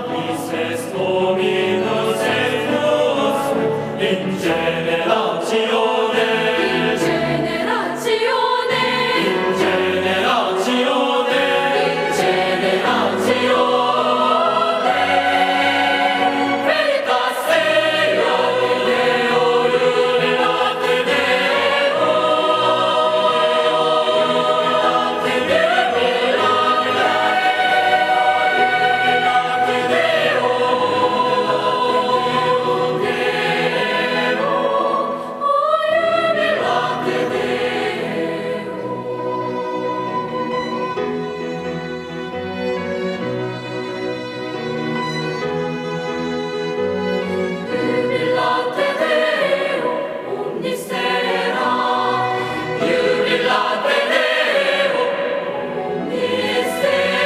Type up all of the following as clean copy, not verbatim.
Dices Dominus et nos in generatione, in generazione, in generazione, in generazione. veritas Deo, Deo jubilate Deo, jubilate Jubilate Deo, omnis terra, jubilate Deo, omnis terra.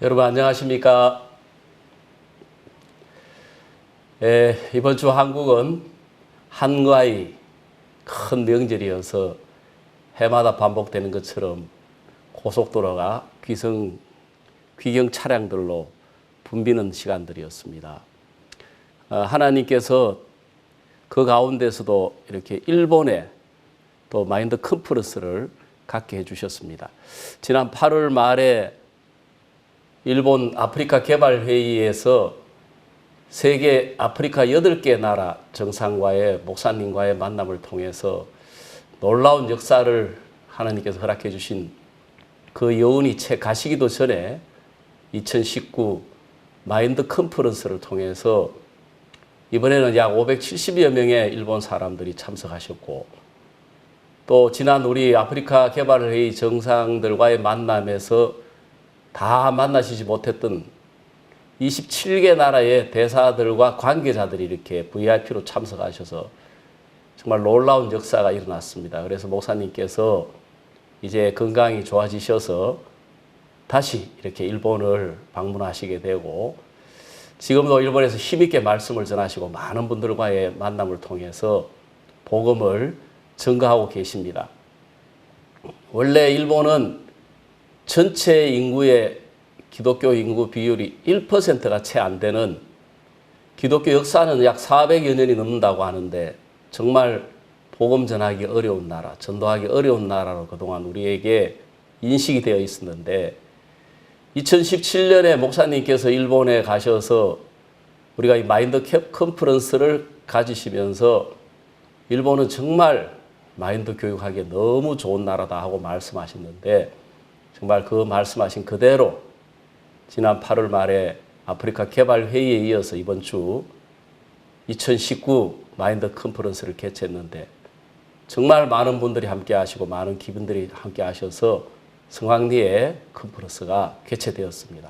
여러분 안녕하십니까? 이번 주 한국은 한가위 큰 명절이어서 해마다 반복되는 것처럼 고속도로가 귀경 차량들로 붐비는 시간들이었습니다. 하나님께서 그 가운데서도 이렇게 일본에 또 마인드 컨퍼런스를 갖게 해주셨습니다. 지난 8월 말에 일본 아프리카 개발회의에서 세계 아프리카 8개 나라 정상과의 목사님과의 만남을 통해서 놀라운 역사를 하나님께서 허락해 주신 그 여운이 채 가시기도 전에 2019 마인드 컨퍼런스를 통해서 이번에는 약 570여 명의 일본 사람들이 참석하셨고, 또 지난 우리 아프리카 개발회의 정상들과의 만남에서 다 만나시지 못했던 27개 나라의 대사들과 관계자들이 이렇게 VIP로 참석하셔서 정말 놀라운 역사가 일어났습니다. 그래서 목사님께서 이제 건강이 좋아지셔서 다시 이렇게 일본을 방문하시게 되고, 지금도 일본에서 힘있게 말씀을 전하시고 많은 분들과의 만남을 통해서 복음을 증거하고 계십니다. 원래 일본은 전체 인구의 기독교 인구 비율이 1%가 채 안 되는, 기독교 역사는 약 400여 년이 넘는다고 하는데 정말 복음 전하기 어려운 나라, 전도하기 어려운 나라로 그동안 우리에게 인식이 되어 있었는데, 2017년에 목사님께서 일본에 가셔서 우리가 이 마인드 컨퍼런스를 가지시면서 일본은 정말 마인드 교육하기에 너무 좋은 나라다 하고 말씀하셨는데, 정말 그 말씀하신 그대로 지난 8월 말에 아프리카 개발회의에 이어서 이번 주 2019 마인드 컨퍼런스를 개최했는데 정말 많은 분들이 함께 하시고 많은 기분들이 함께 하셔서 성황리에 컨퍼런스가 개최되었습니다.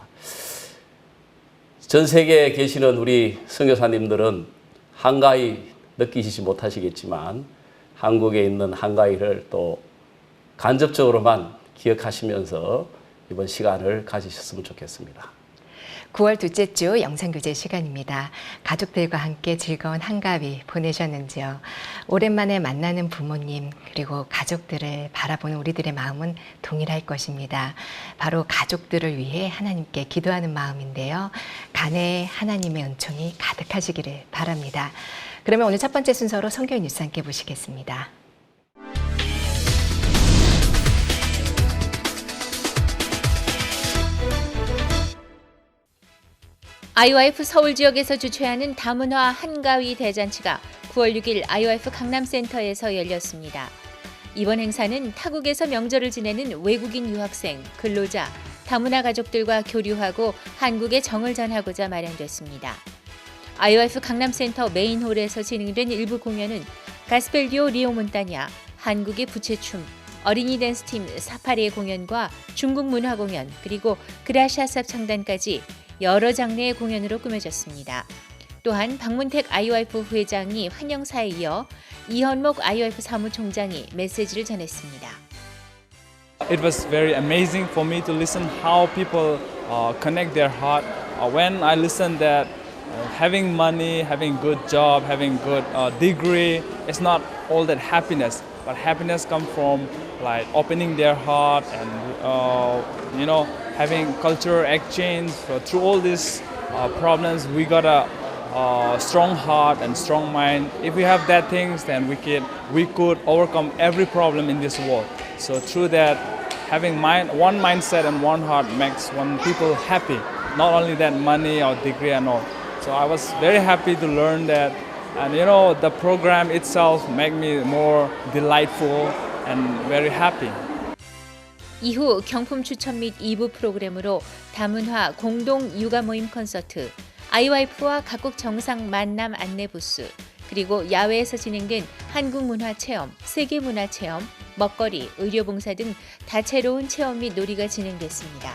전 세계에 계시는 우리 선교사님들은 한가위 느끼시지 못하시겠지만 한국에 있는 한가위를 또 간접적으로만 기억하시면서 이번 시간을 가지셨으면 좋겠습니다. 9월 둘째 주 영상교제 시간입니다. 가족들과 함께 즐거운 한가위 보내셨는지요? 오랜만에 만나는 부모님 그리고 가족들을 바라보는 우리들의 마음은 동일할 것입니다. 바로 가족들을 위해 하나님께 기도하는 마음인데요. 간에 하나님의 은총이 가득하시기를 바랍니다. 그러면 오늘 첫 번째 순서로 성경 뉴스 함께 보시겠습니다. IOF 서울 지역에서 주최하는 다문화 한가위 대잔치가 9월 6일 IOF 강남센터에서 열렸습니다. 이번 행사는 타국에서 명절을 지내는 외국인 유학생, 근로자, 다문화 가족들과 교류하고 한국의 정을 전하고자 마련됐습니다. IOF 강남센터 메인홀에서 진행된 일부 공연은 가스펠 듀오 리오 몬타냐, 한국의 부채춤, 어린이 댄스팀 사파리의 공연과 중국 문화 공연, 그리고 그라샤삽 창단까지 여러 장르의 공연으로 꾸며졌습니다. 또한 박문택 IOF 회장이 환영사에 이어 이현목 IOF 사무총장이 메시지를 전했습니다. It was very amazing for me to listen how people connect their heart. When I listened that having money, having good job, having good degree, it's not all that happiness. But happiness comes from like opening their heart and having cultural exchange. So through all these problems, we got a strong heart and strong mind. If we have that things, then we could overcome every problem in this world. So through that, having one mindset and one heart makes one people happy. Not only that money or degree and all. So I was very happy to learn that, and the program itself made me more delightful and very happy. 이후 경품 추천 및 2부 프로그램으로 다문화 공동 육아 모임 콘서트, IOF와 각국 정상 만남 안내 부스, 그리고 야외에서 진행된 한국 문화 체험, 세계 문화 체험, 먹거리, 의료봉사 등 다채로운 체험 및 놀이가 진행됐습니다.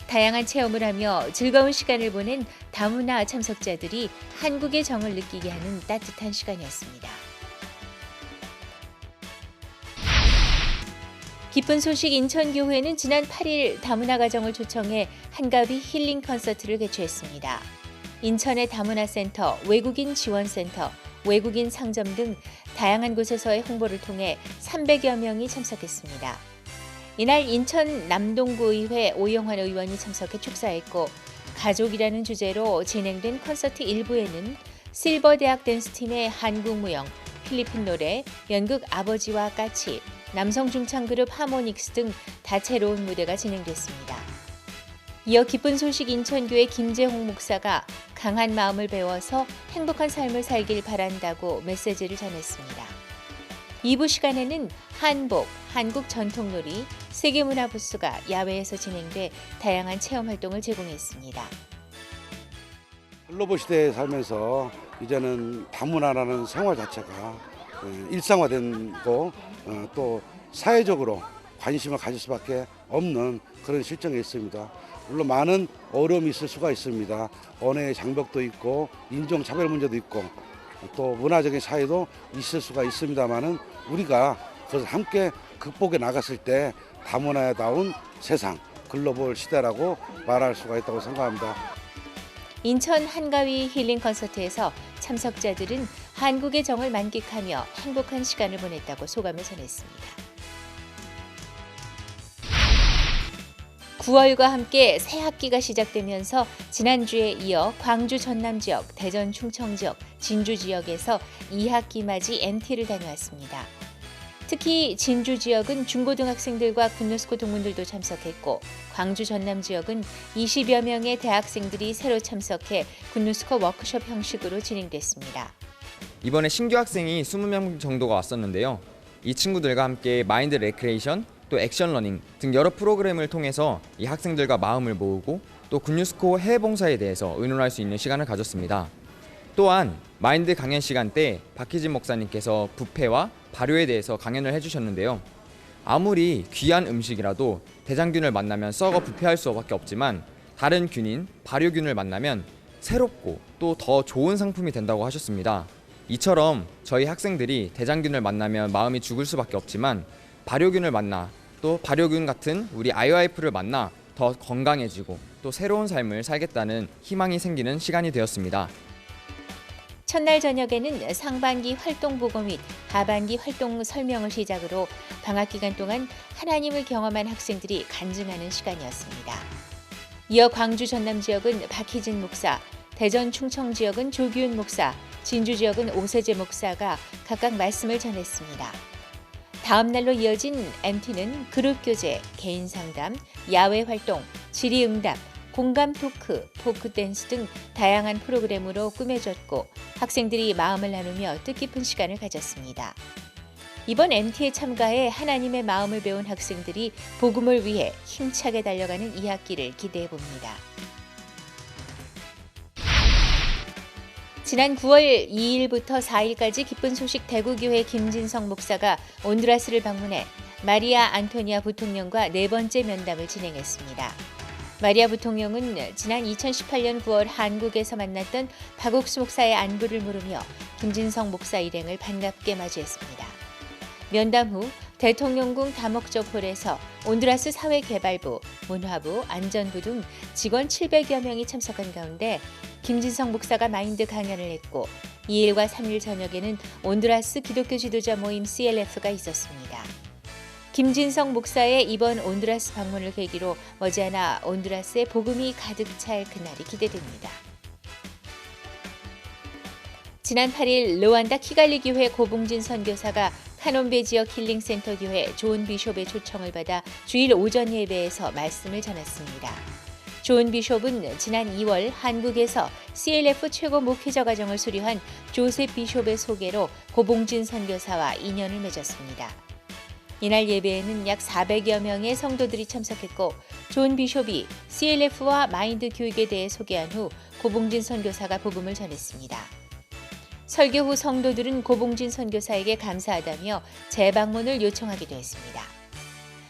다양한 체험을 하며 즐거운 시간을 보낸 다문화 참석자들이 한국의 정을 느끼게 하는 따뜻한 시간이었습니다. 기쁜 소식 인천교회는 지난 8일 다문화 가정을 초청해 한가위 힐링 콘서트를 개최했습니다. 인천의 다문화 센터, 외국인 지원센터, 외국인 상점 등 다양한 곳에서의 홍보를 통해 300여 명이 참석했습니다. 이날 인천 남동구의회 오영환 의원이 참석해 축사했고, 가족이라는 주제로 진행된 콘서트 1부에는 실버대학 댄스팀의 한국무용, 필리핀 노래, 연극 아버지와 까치, 남성 중창그룹 하모닉스 등 다채로운 무대가 진행됐습니다. 이어 기쁜 소식 인천교회 김재홍 목사가 강한 마음을 배워서 행복한 삶을 살길 바란다고 메시지를 전했습니다. 2부 시간에는 한복, 한국 전통놀이, 세계문화부스가 야외에서 진행돼 다양한 체험 활동을 제공했습니다. 글로벌 시대에 살면서 이제는 다문화라는 생활 자체가 일상화된 거, 또 사회적으로 관심을 가질 수밖에 없는 그런 실정에 있습니다. 물론 많은 어려움이 있을 수가 있습니다. 언어의 장벽도 있고 인종차별 문제도 있고 또 문화적인 차이도 있을 수가 있습니다만은 우리가 그것을 함께 극복해 나갔을 때 다문화다운 세상, 글로벌 시대라고 말할 수가 있다고 생각합니다. 인천 한가위 힐링 콘서트에서 참석자들은 한국의 정을 만끽하며 행복한 시간을 보냈다고 소감을 전했습니다. 9월과 함께 새 학기가 시작되면서 지난주에 이어 광주 전남 지역, 대전 충청 지역, 진주 지역에서 2학기 맞이 MT를 다녀왔습니다. 특히 진주 지역은 중고등학생들과 군뉴스코 동문들도 참석했고, 광주 전남 지역은 20여 명의 대학생들이 새로 참석해 군뉴스코 워크숍 형식으로 진행됐습니다. 이번에 신규 학생이 20명 정도가 왔었는데요. 이 친구들과 함께 마인드 레크레이션, 또 액션 러닝 등 여러 프로그램을 통해서 이 학생들과 마음을 모으고 또 군뉴스코 해외 봉사에 대해서 의논할 수 있는 시간을 가졌습니다. 또한 마인드 강연 시간 때 박희진 목사님께서 부패와 발효에 대해서 강연을 해주셨는데요. 아무리 귀한 음식이라도 대장균을 만나면 썩어 부패할 수밖에 없지만 다른 균인 발효균을 만나면 새롭고 또 더 좋은 상품이 된다고 하셨습니다. 이처럼 저희 학생들이 대장균을 만나면 마음이 죽을 수밖에 없지만 발효균을 만나 또 발효균 같은 우리 IOF를 만나 더 건강해지고 또 새로운 삶을 살겠다는 희망이 생기는 시간이 되었습니다. 첫날 저녁에는 상반기 활동 보고 및 하반기 활동 설명을 시작으로 방학 기간 동안 하나님을 경험한 학생들이 간증하는 시간이었습니다. 이어 광주 전남 지역은 박희진 목사, 대전 충청 지역은 조규훈 목사, 진주 지역은 오세재 목사가 각각 말씀을 전했습니다. 다음 날로 이어진 MT는 그룹 교제, 개인 상담, 야외 활동, 질의응답, 공감 토크, 포크 댄스 등 다양한 프로그램으로 꾸며졌고 학생들이 마음을 나누며 뜻깊은 시간을 가졌습니다. 이번 MT에 참가해 하나님의 마음을 배운 학생들이 복음을 위해 힘차게 달려가는 2학기를 기대해 봅니다. 지난 9월 2일부터 4일까지 기쁜 소식 대구교회 김진성 목사가 온두라스를 방문해 마리아 안토니아 부통령과 네 번째 면담을 진행했습니다. 마리아 부통령은 지난 2018년 9월 한국에서 만났던 박옥수 목사의 안부를 물으며 김진성 목사 일행을 반갑게 맞이했습니다. 면담 후 대통령궁 다목적 홀에서 온두라스 사회개발부, 문화부, 안전부 등 직원 700여 명이 참석한 가운데 김진성 목사가 마인드 강연을 했고 2일과 3일 저녁에는 온두라스 기독교 지도자 모임 CLF가 있었습니다. 김진성 목사의 이번 온두라스 방문을 계기로 머지않아 온두라스에 복음이 가득 찰 그날이 기대됩니다. 지난 8일 르완다 키갈리 교회 고봉진 선교사가 카논베 지역 힐링센터 교회 존 비숍의 초청을 받아 주일 오전 예배에서 말씀을 전했습니다. 존 비숍은 지난 2월 한국에서 CLF 최고 목회자 과정을 수료한 조셉 비숍의 소개로 고봉진 선교사와 인연을 맺었습니다. 이날 예배에는 약 400여 명의 성도들이 참석했고 존 비숍이 CLF와 마인드 교육에 대해 소개한 후 고봉진 선교사가 복음을 전했습니다. 설교 후 성도들은 고봉진 선교사에게 감사하다며 재방문을 요청하기도 했습니다.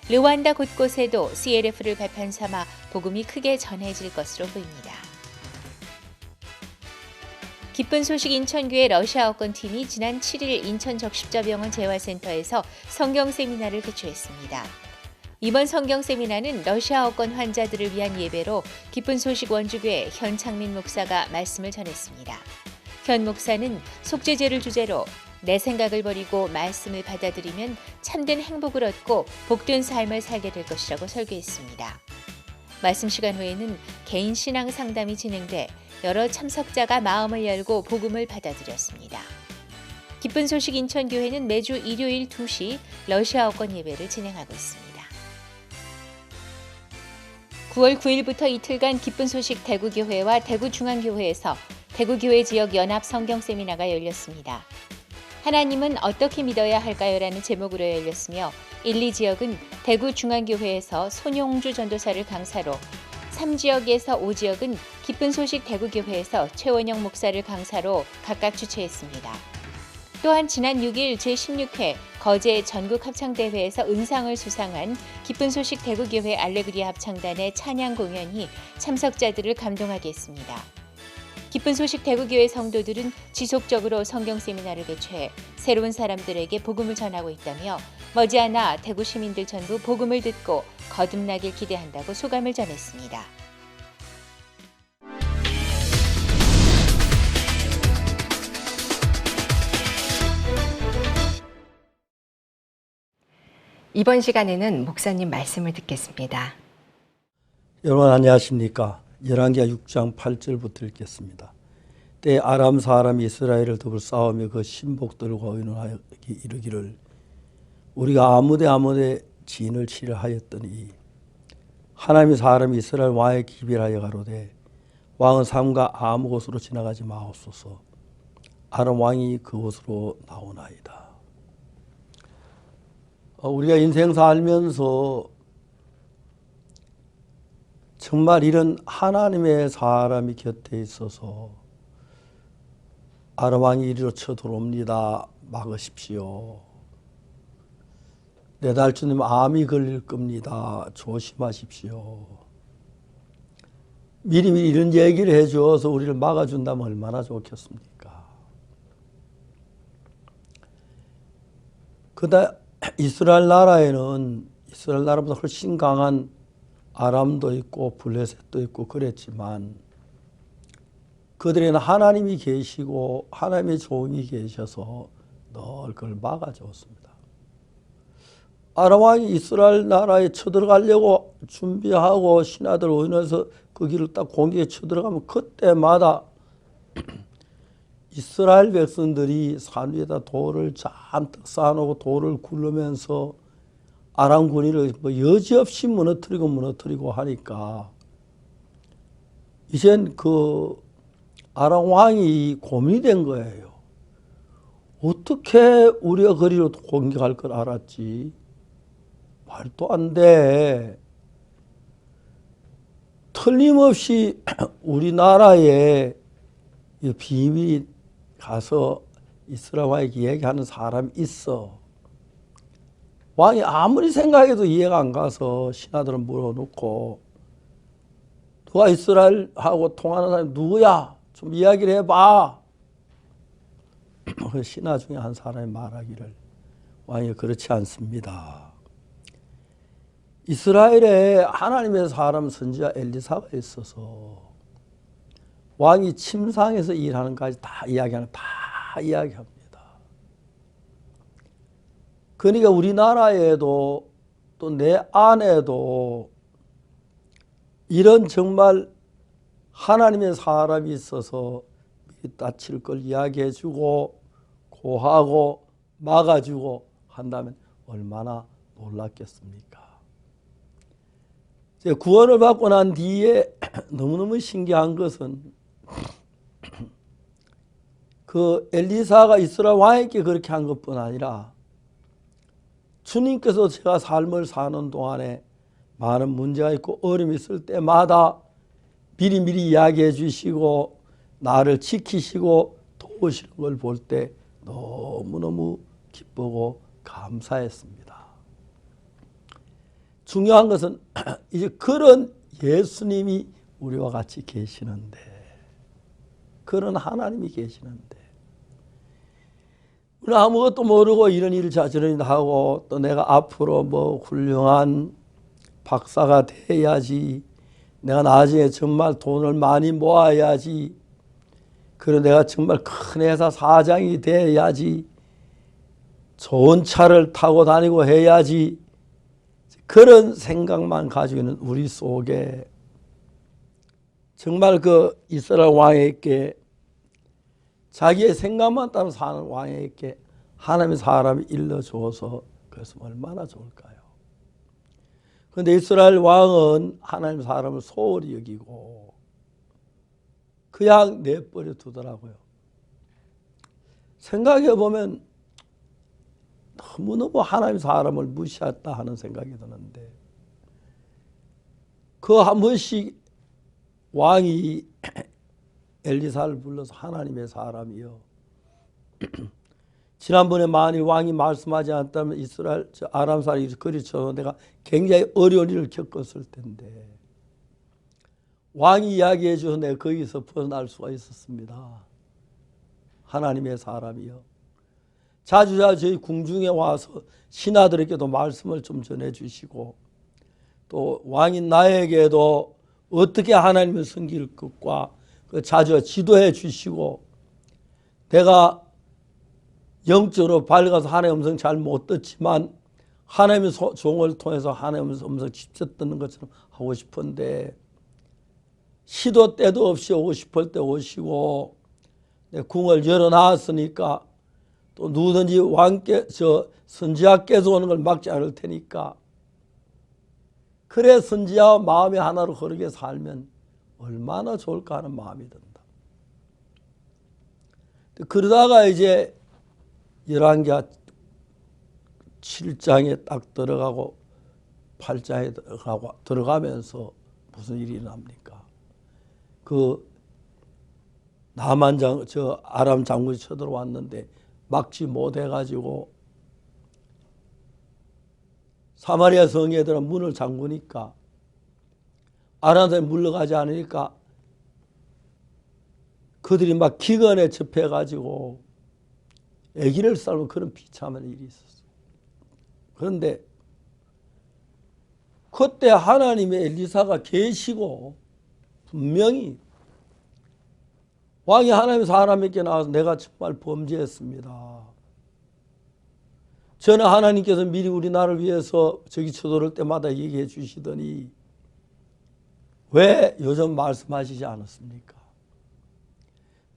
르완다 곳곳에도 CLF를 발판 삼아 복음이 크게 전해질 것으로 보입니다. 기쁜 소식 인천교회 러시아어권 팀이 지난 7일 인천 적십자병원 재활센터에서 성경 세미나를 개최했습니다. 이번 성경 세미나는 러시아어권 환자들을 위한 예배로 기쁜 소식 원주교회 현창민 목사가 말씀을 전했습니다. 현 목사는 속죄제를 주제로 내 생각을 버리고 말씀을 받아들이면 참된 행복을 얻고 복된 삶을 살게 될 것이라고 설교했습니다. 말씀 시간 후에는 개인 신앙 상담이 진행돼 여러 참석자가 마음을 열고 복음을 받아들였습니다. 기쁜 소식 인천교회는 매주 일요일 2시 러시아어권 예배를 진행하고 있습니다. 9월 9일부터 이틀간 기쁜 소식 대구교회와 대구중앙교회에서 대구교회 지역 연합 성경 세미나가 열렸습니다. 하나님은 어떻게 믿어야 할까요? 라는 제목으로 열렸으며 1, 2지역은 대구중앙교회에서 손용주 전도사를 강사로 3지역에서 5지역은 기쁜 소식 대구교회에서 최원영 목사를 강사로 각각 주최했습니다. 또한 지난 6일 제16회 거제 전국합창대회에서 은상을 수상한 기쁜 소식 대구교회 알레그리아 합창단의 찬양 공연이 참석자들을 감동하게 했습니다. 기쁜 소식 대구교회 성도들은 지속적으로 성경 세미나를 개최해 새로운 사람들에게 복음을 전하고 있다며 머지않아 대구 시민들 전부 복음을 듣고 거듭나길 기대한다고 소감을 전했습니다. 이번 시간에는 목사님 말씀을 듣겠습니다. 여러분 안녕하십니까? 열왕기하 6장 8절부터 읽겠습니다. 때 아람 사람이 이스라엘을 더불어 싸우며 그 신복들과 의논하여 이르기를 우리가 아무데 진을 치려 하였더니 하나님의 사람이 이스라엘 왕에 기별하여 가로되 왕은 삼가 아무 곳으로 지나가지 마옵소서. 아람 왕이 그곳으로 나오나이다. 우리가 인생 살면서 정말 이런 하나님의 사람이 곁에 있어서 아람 왕이 이리로 쳐들어옵니다. 막으십시오. 내달 주님 암이 걸릴 겁니다. 조심하십시오. 미리 이런 얘기를 해줘서 우리를 막아준다면 얼마나 좋겠습니까? 그다 이스라엘 나라보다 훨씬 강한 아람도 있고 블레셋도 있고 그랬지만 그들에는 하나님이 계시고 하나님의 종이 계셔서 늘 그걸 막아주었습니다. 아람 왕이 이스라엘 나라에 쳐들어가려고 준비하고 신하들 의논해서 그 길을 딱 공격에 쳐들어가면 그때마다 이스라엘 백성들이 산 위에다 돌을 잔뜩 쌓아놓고 돌을 굴르면서 아람 군인을 여지없이 무너뜨리고 하니까 이젠 그 아람 왕이 고민이 된 거예요. 어떻게 우리가 거리로 공격할 걸 알았지? 말도 안 돼. 틀림없이 우리나라에 비밀이 가서 이스라엘 왕에게 얘기하는 사람이 있어. 왕이 아무리 생각해도 이해가 안 가서 신하들은 물어놓고 누가 이스라엘하고 통하는 사람이 누구야? 좀 이야기를 해봐. 그 신하 중에 한 사람이 말하기를 왕이 그렇지 않습니다. 이스라엘에 하나님의 사람 선지자 엘리사가 있어서 왕이 침상에서 일하는 것까지 다 이야기합니다. 그러니까 우리나라에도 또 내 안에도 이런 정말 하나님의 사람이 있어서 다칠 걸 이야기해 주고 고하고 막아주고 한다면 얼마나 놀랐겠습니까? 구원을 받고 난 뒤에 너무너무 신기한 것은 그 엘리사가 이스라엘 왕에게 그렇게 한 것뿐 아니라 주님께서 제가 삶을 사는 동안에 많은 문제가 있고 어려움이 있을 때마다 미리미리 이야기해 주시고 나를 지키시고 도우시는 걸 볼 때 너무너무 기쁘고 감사했습니다. 중요한 것은 이제 그런 예수님이 우리와 같이 계시는데, 그런 하나님이 계시는데 우리는 아무것도 모르고 이런 일을 저런 일 하고 또 내가 앞으로 뭐 훌륭한 박사가 돼야지, 내가 나중에 정말 돈을 많이 모아야지, 그리고 내가 정말 큰 회사 사장이 돼야지, 좋은 차를 타고 다니고 해야지, 그런 생각만 가지고 있는 우리 속에 정말 그 이스라엘 왕에게 자기의 생각만 따라 사는 왕에게 하나님의 사람이 일러줘서 그랬으면 얼마나 좋을까요? 그런데 이스라엘 왕은 하나님의 사람을 소홀히 여기고 그냥 내버려 두더라고요. 생각해 보면 너무너무 하나님의 사람을 무시했다 하는 생각이 드는데, 그 한 번씩 왕이 엘리사를 불러서 하나님의 사람이요, 지난번에 만일 왕이 말씀하지 않았다면 이스라엘 아람 사람이 그리쳐서 내가 굉장히 어려운 일을 겪었을 텐데 왕이 이야기해 줘서 내가 거기서 벗어날 수가 있었습니다. 하나님의 사람이요, 자주자주 저희 궁중에 와서 신하들에게도 말씀을 좀 전해주시고 또 왕인 나에게도 어떻게 하나님을 섬길 것과 자주 지도해 주시고, 내가 영적으로 밝아서 하나님의 음성 잘 못 듣지만 하나님의 종을 통해서 하나님의 음성 직접 듣는 것처럼 하고 싶은데 시도 때도 없이 오고 싶을 때 오시고, 내 궁을 열어놨으니까 또 누구든지 왕께 선지자께서 오는 걸 막지 않을 테니까, 그래 선지자와 마음이 하나로 거룩하게 살면 얼마나 좋을까 하는 마음이 든다. 그러다가 이제 열왕기하 7장에 딱 들어가고 8장에 들어가면서 무슨 일이 일어납니까? 그 나만 아람 장군이 쳐들어왔는데 막지 못해가지고 사마리아 성에 들어 문을 잠그니까 아람 사람이 물러가지 않으니까 그들이 막 기근에 접해가지고 아기를 삶은 그런 비참한 일이 있었어요. 그런데 그때 하나님의 엘리사가 계시고 분명히 왕이 하나님의 사람에게 나와서 내가 정말 범죄했습니다. 저는 하나님께서 미리 우리나라를 위해서 저기 쳐들어올 때마다 얘기해 주시더니 왜 요즘 말씀하시지 않았습니까?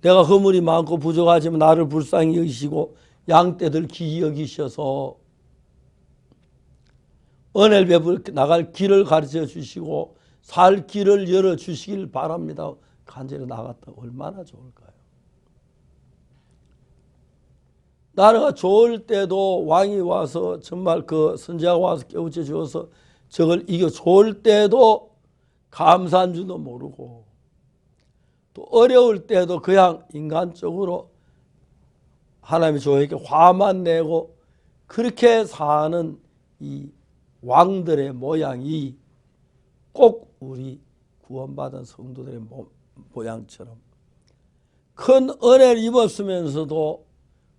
내가 허물이 많고 부족하지만 나를 불쌍히 여기시고 양떼들 귀히 여기셔서 은혜를 베풀어 나갈 길을 가르쳐 주시고 살 길을 열어 주시길 바랍니다. 간절히 나갔다 얼마나 좋을까요? 나라가 좋을 때도 왕이 와서 정말 그 선지자가 와서 깨우쳐 주어서 저걸 이겨 좋을 때도 감사한 줄도 모르고 또 어려울 때도 그냥 인간적으로 하나님의 종에게 화만 내고 그렇게 사는 이 왕들의 모양이 꼭 우리 구원받은 성도들의 모양처럼 큰 은혜를 입었으면서도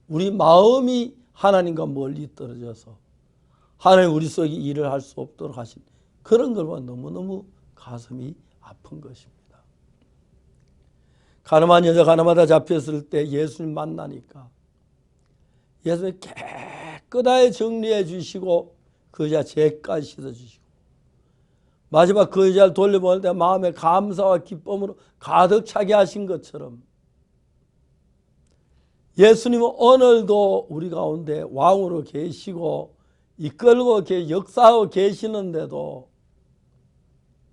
우리 마음이 하나님과 멀리 떨어져서 하나님 우리 속에 일을 할 수 없도록 하신 그런 걸 보면 너무너무 가슴이 아픈 것입니다. 가늠한 여자 가늠하다 잡혔을 때 예수님 만나니까 예수님 깨끗하게 정리해 주시고 그 여자 죄까지 씻어주시고 마지막 그 여자를 돌려보낼 때 마음에 감사와 기쁨으로 가득 차게 하신 것처럼 예수님은 오늘도 우리 가운데 왕으로 계시고 이끌고 역사하고 계시는데도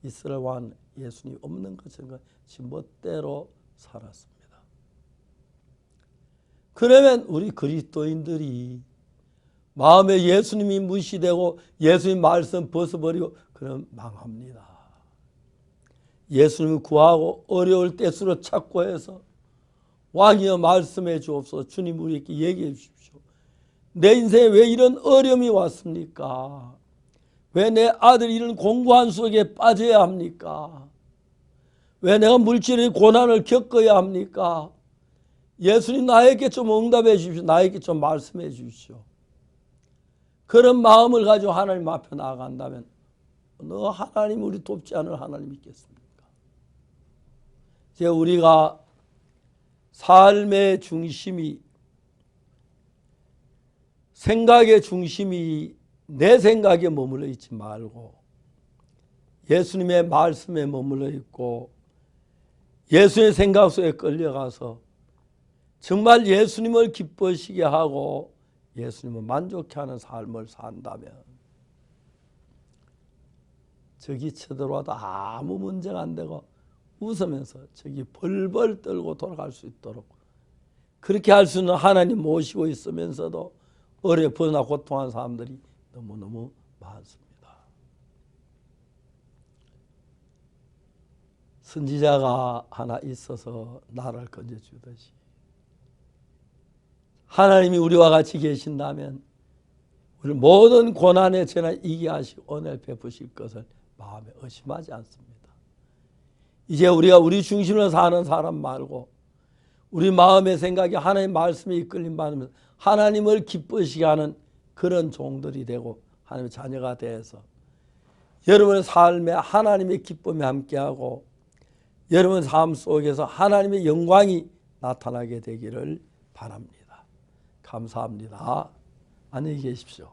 이스라엘 왕 예수님이 없는 것처럼 지멋대로 살았습니다. 그러면 우리 그리스도인들이 마음에 예수님이 무시되고 예수님 말씀 벗어버리고 그럼 망합니다. 예수님을 구하고 어려울 때수로 찾고 해서 왕이여 말씀해 주옵소서. 주님 우리에게 얘기해 주십시오. 내 인생에 왜 이런 어려움이 왔습니까? 왜 내 아들이 이런 공고한 속에 빠져야 합니까? 왜 내가 물질의 고난을 겪어야 합니까? 예수님 나에게 좀 응답해 주십시오. 나에게 좀 말씀해 주십시오. 그런 마음을 가지고 하나님 앞에 나아간다면 너 하나님 우리 돕지 않을 하나님 있겠습니까? 이제 우리가 삶의 중심이 생각의 중심이 내 생각에 머물러 있지 말고 예수님의 말씀에 머물러 있고 예수의 생각 속에 끌려가서 정말 예수님을 기뻐하시게 하고 예수님을 만족해 하는 삶을 산다면 저기 쳐들어와도 아무 문제가 안 되고 웃으면서 저기 벌벌 떨고 돌아갈 수 있도록 그렇게 할 수 있는 하나님 모시고 있으면서도 어려 벗어나 고통한 사람들이 너무너무 많습니다. 선지자가 하나 있어서 나라를 건져주듯이 하나님이 우리와 같이 계신다면 우리 모든 고난의 재난 이기게 하시고 은혜를 베푸실 것을 마음에 의심하지 않습니다. 이제 우리가 우리 중심으로 사는 사람 말고 우리 마음의 생각이 하나님의 말씀에 이끌림 받으면서 하나님을 기쁘시게 하는 그런 종들이 되고 하나님의 자녀가 되어서 여러분의 삶에 하나님의 기쁨이 함께하고 여러분 삶 속에서 하나님의 영광이 나타나게 되기를 바랍니다. 감사합니다. 안녕히 계십시오.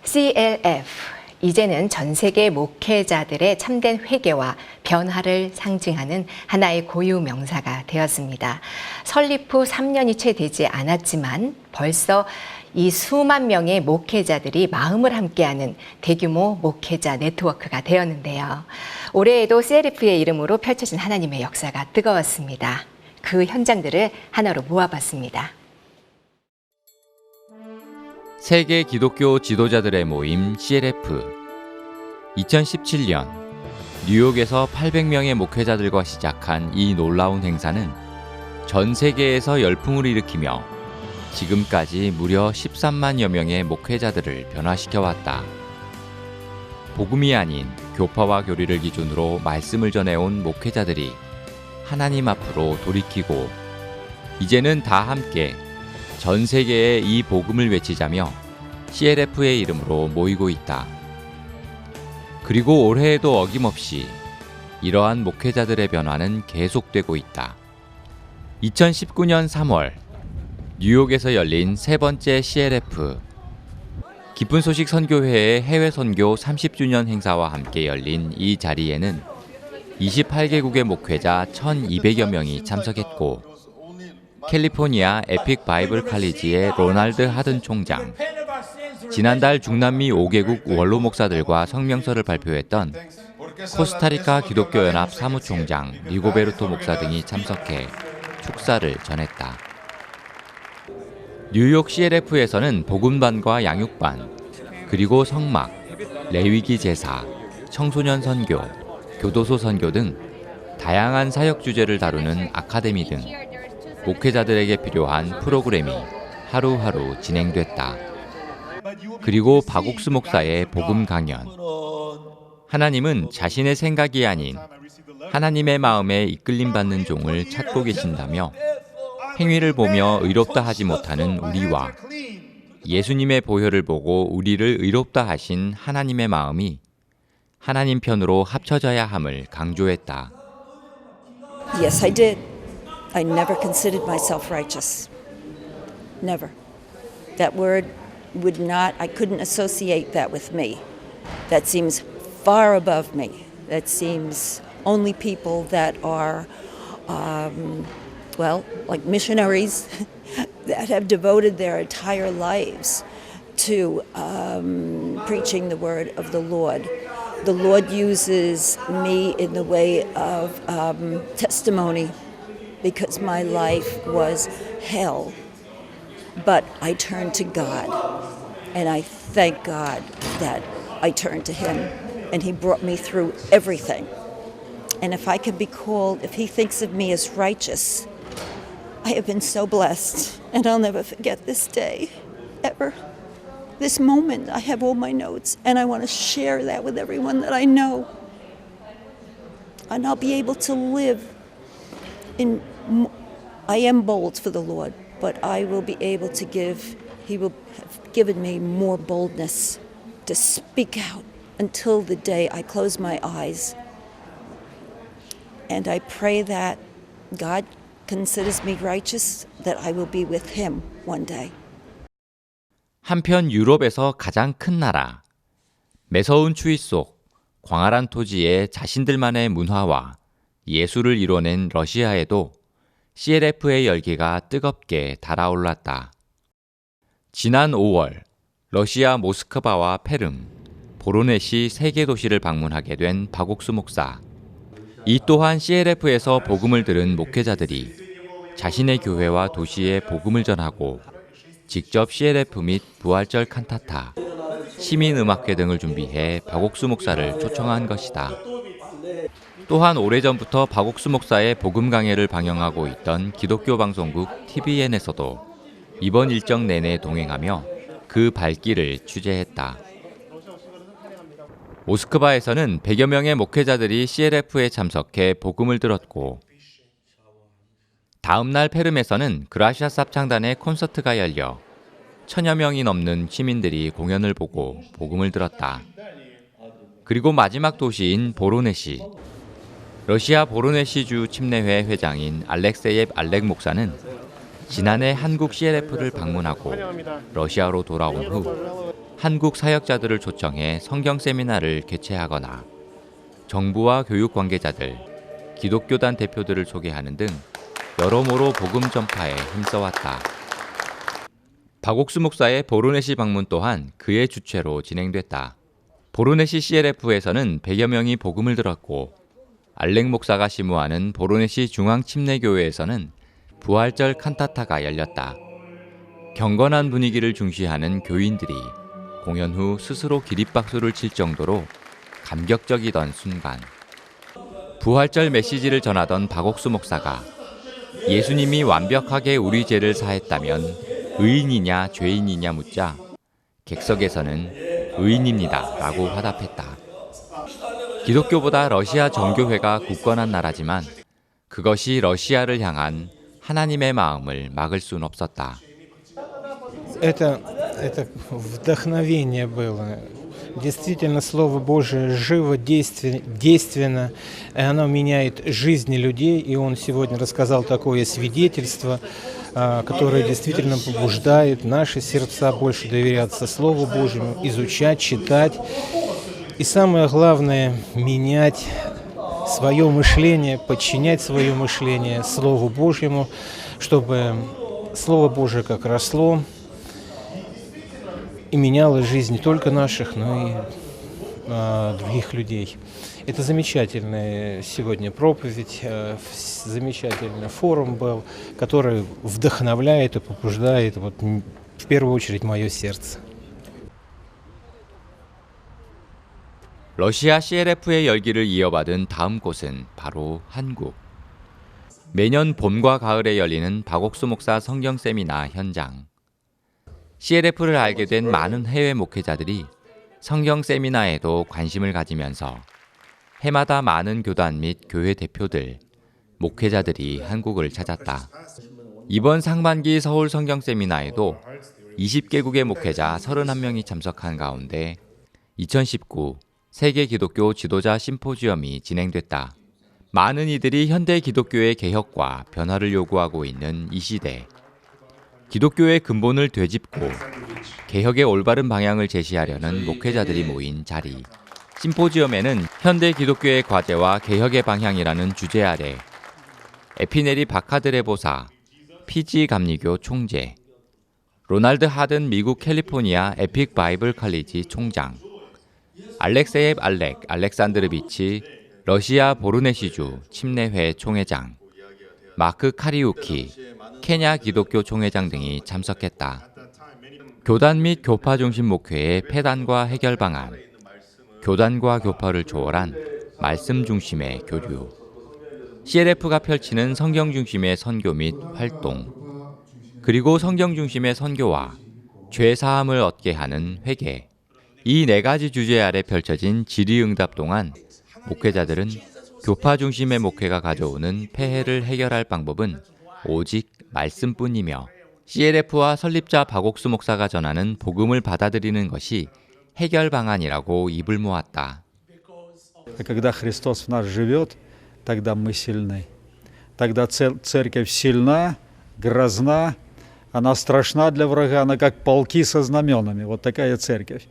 CLF, 이제는 전 세계 목회자들의 참된 회개와 변화를 상징하는 하나의 고유 명사가 되었습니다. 설립 후 3년이 채 되지 않았지만 벌써 이 수만 명의 목회자들이 마음을 함께하는 대규모 목회자 네트워크가 되었는데요. 올해에도 CLF의 이름으로 펼쳐진 하나님의 역사가 뜨거웠습니다. 그 현장들을 하나로 모아봤습니다. 세계 기독교 지도자들의 모임 CLF. 2017년 뉴욕에서 800명의 목회자들과 시작한 이 놀라운 행사는 전 세계에서 열풍을 일으키며 지금까지 무려 13만여 명의 목회자들을 변화시켜왔다. 복음이 아닌 교파와 교리를 기준으로 말씀을 전해온 목회자들이 하나님 앞으로 돌이키고 이제는 다 함께 전 세계에 이 복음을 외치자며 CLF의 이름으로 모이고 있다. 그리고 올해에도 어김없이 이러한 목회자들의 변화는 계속되고 있다. 2019년 3월 뉴욕에서 열린 세 번째 CLF 기쁜 소식 선교회의 해외 선교 30주년 행사와 함께 열린 이 자리에는 28개국의 목회자 1,200여 명이 참석했고 캘리포니아 에픽 바이블 칼리지의 로날드 하든 총장, 지난달 중남미 5개국 원로 목사들과 성명서를 발표했던 코스타리카 기독교연합 사무총장 리고베르토 목사 등이 참석해 축사를 전했다. 뉴욕 CLF에서는 복음반과 양육반, 그리고 성막, 레위기 제사, 청소년 선교, 교도소 선교 등 다양한 사역 주제를 다루는 아카데미 등 목회자들에게 필요한 프로그램이 하루하루 진행됐다. 그리고 박옥수 목사의 복음 강연. 하나님은 자신의 생각이 아닌 하나님의 마음에 이끌림받는 종을 찾고 계신다며 행위를 보며 의롭다 하지 못하는 우리와 예수님의 보혈을 보고 우리를 의롭다 하신 하나님의 마음이 하나님 편으로 합쳐져야 함을 강조했다. Yes, I did. I never considered myself righteous. Never. That word would not, I couldn't associate that with me. That seems far above me. That seems only people that are, like missionaries that have devoted their entire lives to preaching the word of the Lord. The Lord uses me in the way of testimony because my life was hell. But I turned to God, and I thank God that I turned to Him, and He brought me through everything. And if I can be called, if He thinks of me as righteous, I have been so blessed, and I'll never forget this day, ever. This moment, I have all my notes, and I want to share that with everyone that I know. And I'll be able to live in, I am bold for the Lord, but I will be able to give, He will have given me more boldness to speak out until the day I close my eyes. And I pray that God considers me righteous, that I will be with Him one day. 한편 유럽에서 가장 큰 나라, 매서운 추위 속 광활한 토지에 자신들만의 문화와 예술을 이뤄낸 러시아에도 CLF의 열기가 뜨겁게 달아올랐다. 지난 5월 러시아 모스크바와 페름, 보로네시 3개 도시를 방문하게 된 박옥수 목사. 이 또한 CLF에서 복음을 들은 목회자들이 자신의 교회와 도시에 복음을 전하고 직접 CLF 및 부활절 칸타타, 시민음악회 등을 준비해 박옥수 목사를 초청한 것이다. 또한 오래전부터 박옥수 목사의 복음 강해를 방영하고 있던 기독교 방송국 TVN에서도 이번 일정 내내 동행하며 그 발길을 취재했다. 모스크바에서는 100여 명의 목회자들이 CLF에 참석해 복음을 들었고, 다음 날 페름에서는 그라시아 쌉창단의 콘서트가 열려 1000여 명이 넘는 시민들이 공연을 보고 복음을 들었다. 그리고 마지막 도시인 보로네시, 러시아 보로네시주 침례회 회장인 알렉세예브 알렉 목사는 지난해 한국 CLF를 방문하고 러시아로 돌아온 후 한국 사역자들을 초청해 성경 세미나를 개최하거나 정부와 교육 관계자들, 기독교단 대표들을 소개하는 등 여러모로 복음 전파에 힘써왔다. 박옥수 목사의 보로네시 방문 또한 그의 주최로 진행됐다. 보로네시 CLF에서는 100여 명이 복음을 들었고, 알렉 목사가 심우하는 보로네시 중앙침례교회에서는 부활절 칸타타가 열렸다. 경건한 분위기를 중시하는 교인들이 공연 후 스스로 기립박수를 칠 정도로 감격적이던 순간, 부활절 메시지를 전하던 박옥수 목사가 예수님이 완벽하게 우리 죄를 사했다면 의인이냐 죄인이냐 묻자 객석에서는 의인입니다 라고 화답했다. 기독교보다 러시아 정교회가 굳건한 나라지만 그것이 러시아를 향한 하나님의 마음을 막을 순 없었다. Это вдохновение было. Действительно, Слово Божие живо, действенно, и оно меняет жизни людей. И он сегодня рассказал такое свидетельство, которое действительно побуждает наши сердца больше доверяться Слову Божьему, изучать, читать. И самое главное, менять свое мышление, подчинять свое мышление Слову Божьему, чтобы Слово Божие как росло и меняло жизнь не только наших, но и других людей. Это замечательная сегодня проповедь, замечательный форум был, который вдохновляет и побуждает, в первую очередь, мое сердце. 러시아 CLF의 열기를 이어받은 다음 곳은 바로 한국. 매년 봄과 가을에 열리는 박옥수 목사 성경 세미나 현장. CLF를 알게 된 많은 해외 목회자들이 성경 세미나에도 관심을 가지면서 해마다 많은 교단 및 교회 대표들, 목회자들이 한국을 찾았다. 이번 상반기 서울 성경 세미나에도 20개국의 목회자 31명이 참석한 가운데 2019 세계 기독교 지도자 심포지엄이 진행됐다. 많은 이들이 현대 기독교의 개혁과 변화를 요구하고 있는 이 시대. 기독교의 근본을 되짚고 개혁의 올바른 방향을 제시하려는 목회자들이 모인 자리. 심포지엄에는 현대 기독교의 과제와 개혁의 방향이라는 주제 아래 에피네리 바카드레 보사, 피지 감리교 총재, 로날드 하든 미국 캘리포니아 에픽 바이블 컬리지 총장, 알렉세옙 알렉산드르비치 러시아 보르네시주 침례회 총회장, 마크 카리우키 케냐 기독교 총회장 등이 참석했다. 교단 및 교파 중심 목회의 폐단과 해결 방안, 교단과 교파를 초월한 말씀 중심의 교류, CLF가 펼치는 성경 중심의 선교 및 활동, 그리고 성경 중심의 선교와 죄 사함을 얻게 하는 회개, 이 네 가지 주제 아래 펼쳐진 질의응답 동안 목회자들은 교파 중심의 목회가 가져오는 폐해를 해결할 방법은 오직 말씀뿐이며 CLF와 설립자 박옥수 목사가 전하는 복음을 받아들이는 것이 해결 방안이라고 입을 모았다. Когда Христос в нас живет, тогда мы сильны. Тогда церковь сильна, грозна, она страшна для врага, она как полки со знаменами. Вот такая церковь.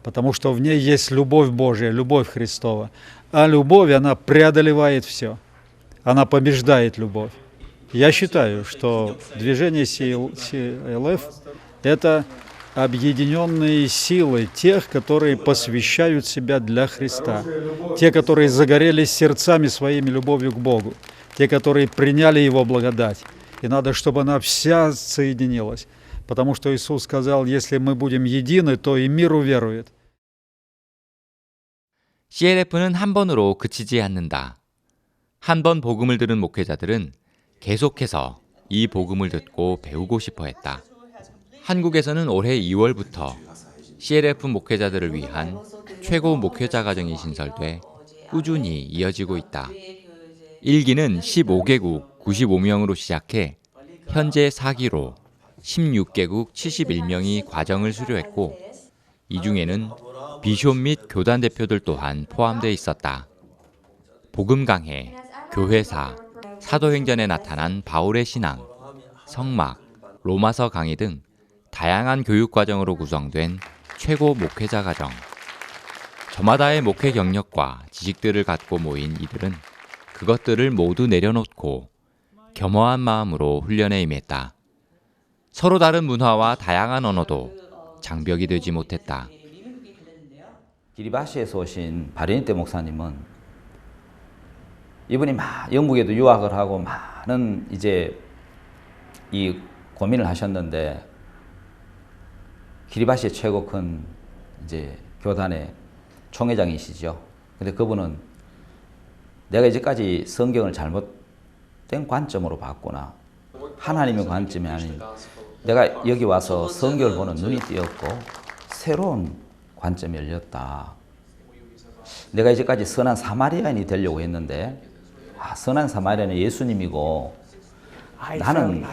Потому что в ней есть любовь Божья, любовь Христова. А любовь, она преодолевает все. Она побеждает любовь. Я считаю, что движение CLF – это объединенные силы тех, которые посвящают себя для Христа. Те, которые загорелись сердцами своими любовью к Богу. Те, которые приняли Его благодать. И надо, чтобы она вся соединилась. Потому что Иисус сказал, если мы будем едины, то и мир уверует. CLF는 한 번으로 그치지 않는다. 한 번 복음을 들은 목회자들은 계속해서 이 복음을 듣고 배우고 싶어 했다. 한국에서는 올해 2월부터 CLF 목회자들을 위한 최고 목회자 과정이 신설돼 꾸준히 이어지고 있다. 1기는 15개국 95명으로 시작해 현재 4기로 16개국 71명이 과정을 수료했고 이 중에는 비숍 및 교단 대표들 또한 포함되어 있었다. 복음 강해, 교회사, 사도행전에 나타난 바울의 신앙, 성막, 로마서 강의 등 다양한 교육 과정으로 구성된 최고 목회자 과정. 저마다의 목회 경력과 지식들을 갖고 모인 이들은 그것들을 모두 내려놓고 겸허한 마음으로 훈련에 임했다. 서로 다른 문화와 다양한 언어도 장벽이 되지 못했다. 기리바시에서 오신 바레니테 목사님은 이분이 영국에도 유학을 하고 많은 이제 이 고민을 하셨는데 기리바시의 최고 큰 이제 교단의 총회장이시죠. 근데 그분은 내가 이제까지 성경을 잘못된 관점으로 봤구나. 하나님의 관점이 아닌 내가 여기 와서 성경을 보는 눈이 띄었고 새로운 관점이 열렸다. 내가 이제까지 선한 사마리아인이 되려고 했는데 선한 사마리아인은 예수님이고 나는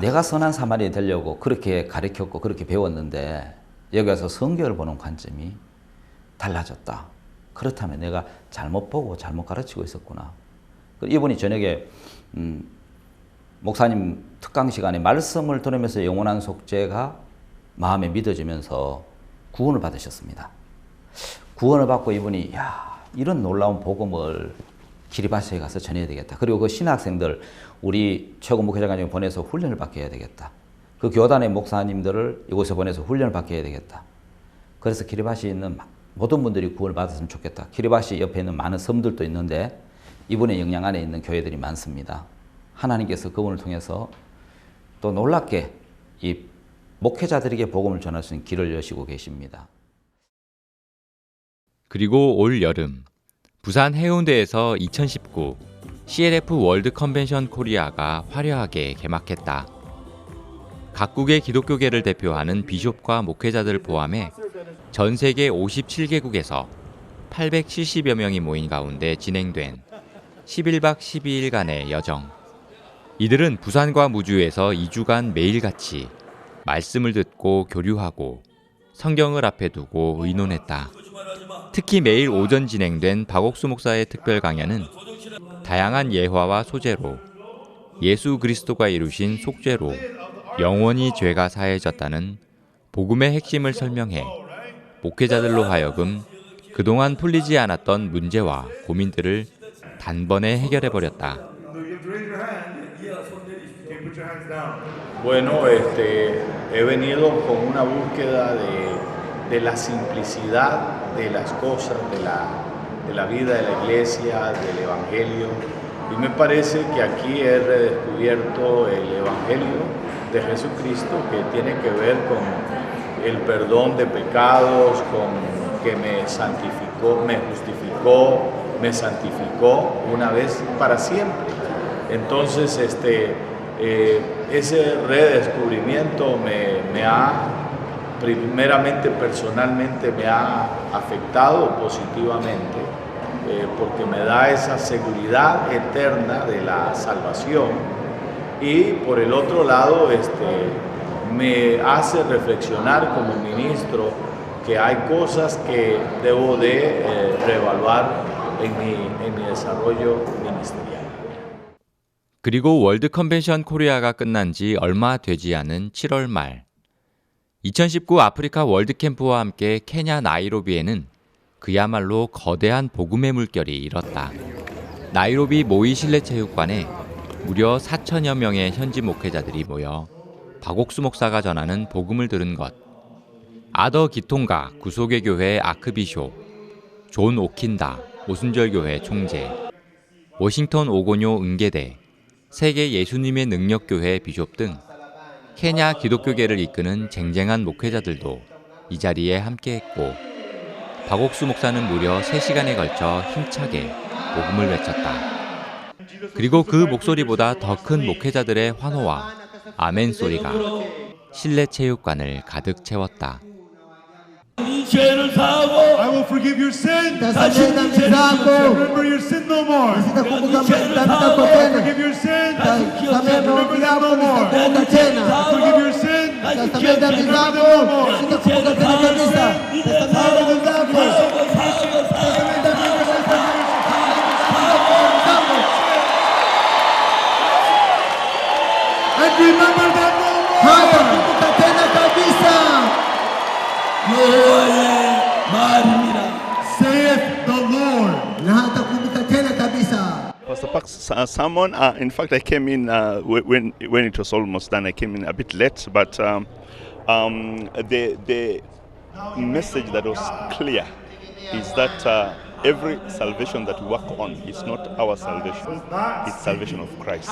내가 선한 사마리아인이 되려고 그렇게 가르쳤고 그렇게 배웠는데 여기 와서 성경을 보는 관점이 달라졌다. 그렇다면 내가 잘못 보고 잘못 가르치고 있었구나. 이분이 저녁에 목사님 특강 시간에 말씀을 들으면서 영원한 속죄가 마음에 믿어지면서 구원을 받으셨습니다. 구원을 받고 이분이 이런 놀라운 복음을 기리바시에 가서 전해야 되겠다. 그리고 그 신학생들 우리 최고 목회자관에 보내서 훈련을 받게 해야 되겠다. 그 교단의 목사님들을 이곳에 보내서 훈련을 받게 해야 되겠다. 그래서 기리바시에 있는 모든 분들이 구원을 받았으면 좋겠다. 기리바시 옆에 있는 많은 섬들도 있는데 이분의 영향 안에 있는 교회들이 많습니다. 하나님께서 그분을 통해서 또 놀랍게 이 목회자들에게 복음을 전할 수 있는 길을 여시고 계십니다. 그리고 올 여름 부산 해운대에서 2019 CLF 월드 컨벤션 코리아가 화려하게 개막했다. 각국의 기독교계를 대표하는 비숍과 목회자들을 포함해 전 세계 57개국에서 870여 명이 모인 가운데 진행된 11박 12일간의 여정. 이들은 부산과 무주에서 2주간 매일같이 말씀을 듣고 교류하고 성경을 앞에 두고 의논했다. 특히 매일 오전 진행된 박옥수 목사의 특별 강연은 다양한 예화와 소재로 예수 그리스도가 이루신 속죄로 영원히 죄가 사해졌다는 복음의 핵심을 설명해 목회자들로 하여금 그동안 풀리지 않았던 문제와 고민들을 단번에 해결해버렸다. Bueno, he venido con una búsqueda de la simplicidad de las cosas, de la vida de la iglesia, del evangelio. Y me parece que aquí he redescubierto el evangelio de Jesucristo, que tiene que ver con el perdón de pecados, con que me santificó, me justificó, me santificó una vez para siempre. Entonces, ese redescubrimiento me ha, primeramente personalmente, me ha afectado positivamente, porque me da esa seguridad eterna de la salvación, y por el otro lado me hace reflexionar como ministro que hay cosas que debo de reevaluar en mi desarrollo ministerial. 그리고 월드 컨벤션 코리아가 끝난 지 얼마 되지 않은 7월 말 2019 아프리카 월드 캠프와 함께 케냐 나이로비에는 그야말로 거대한 복음의 물결이 일었다. 나이로비 모이 실내체육관에 무려 4천여 명의 현지 목회자들이 모여 박옥수 목사가 전하는 복음을 들은 것. 아더 기통가 구속의 교회 아크비숍, 존 오킨다 오순절교회 총재, 워싱턴 오고뇨 은계대, 세계 예수님의 능력교회 비숍 등 케냐 기독교계를 이끄는 쟁쟁한 목회자들도 이 자리에 함께했고 박옥수 목사는 무려 3시간에 걸쳐 힘차게 복음을 외쳤다. 그리고 그 목소리보다 더 큰 목회자들의 환호와 아멘 소리가 실내 체육관을 가득 채웠다. 죄를 사하고 I will forgive your sin. 다시 remember your sin no more. 죄를 사하고 forgive your sin. 다시 remember them no more. Forgive your sin. 다시 remember them no more. And remember them no more. Saith the Lord. Pastor Park's sermon, in fact, I came in when it was almost done. I came in a bit late, but the message that was clear is that every salvation that we work on is not our salvation, it's salvation of Christ.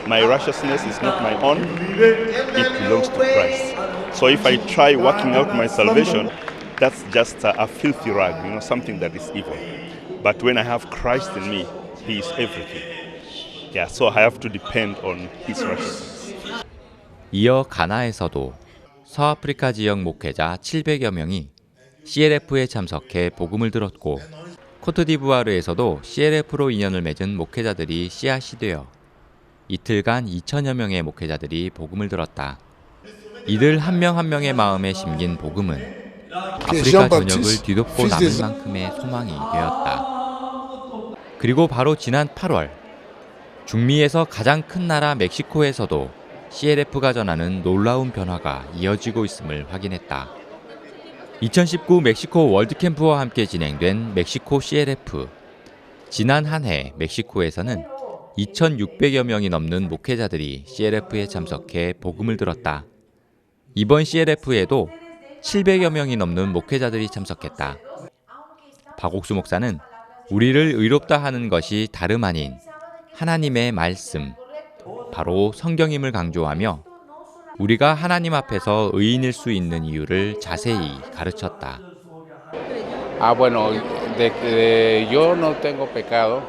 My righteousness is not my own, it belongs to Christ. So if I try working out my salvation, that's just a filthy rag, something that is evil. But when I have Christ in me, He is everything. Yeah, so I have to depend on His righteousness. 이어 가나에서도 서아프리카 지역 목회자 700여 명이 CLF에 참석해 복음을 들었고 코트디부아르에서도 CLF로 인연을 맺은 목회자들이 씨앗이 되어 이틀간 2천여 명의 목회자들이 복음을 들었다. 이들 한 명 한 명의 마음에 심긴 복음은 아프리카 전역을 뒤덮고 남을 만큼의 소망이 되었다. 그리고 바로 지난 8월 중미에서 가장 큰 나라 멕시코에서도 CLF가 전하는 놀라운 변화가 이어지고 있음을 확인했다. 2019 멕시코 월드캠프와 함께 진행된 멕시코 CLF. 지난 한 해 멕시코에서는 2,600여 명이 넘는 목회자들이 CLF에 참석해 복음을 들었다. 이번 CLF에도 700여 명이 넘는 목회자들이 참석했다. 박옥수 목사는 우리를 의롭다 하는 것이 다름 아닌 하나님의 말씀, 바로 성경임을 강조하며 우리가 하나님 앞에서 의인일 수 있는 이유를 자세히 가르쳤다. Bueno, yo no tengo pecado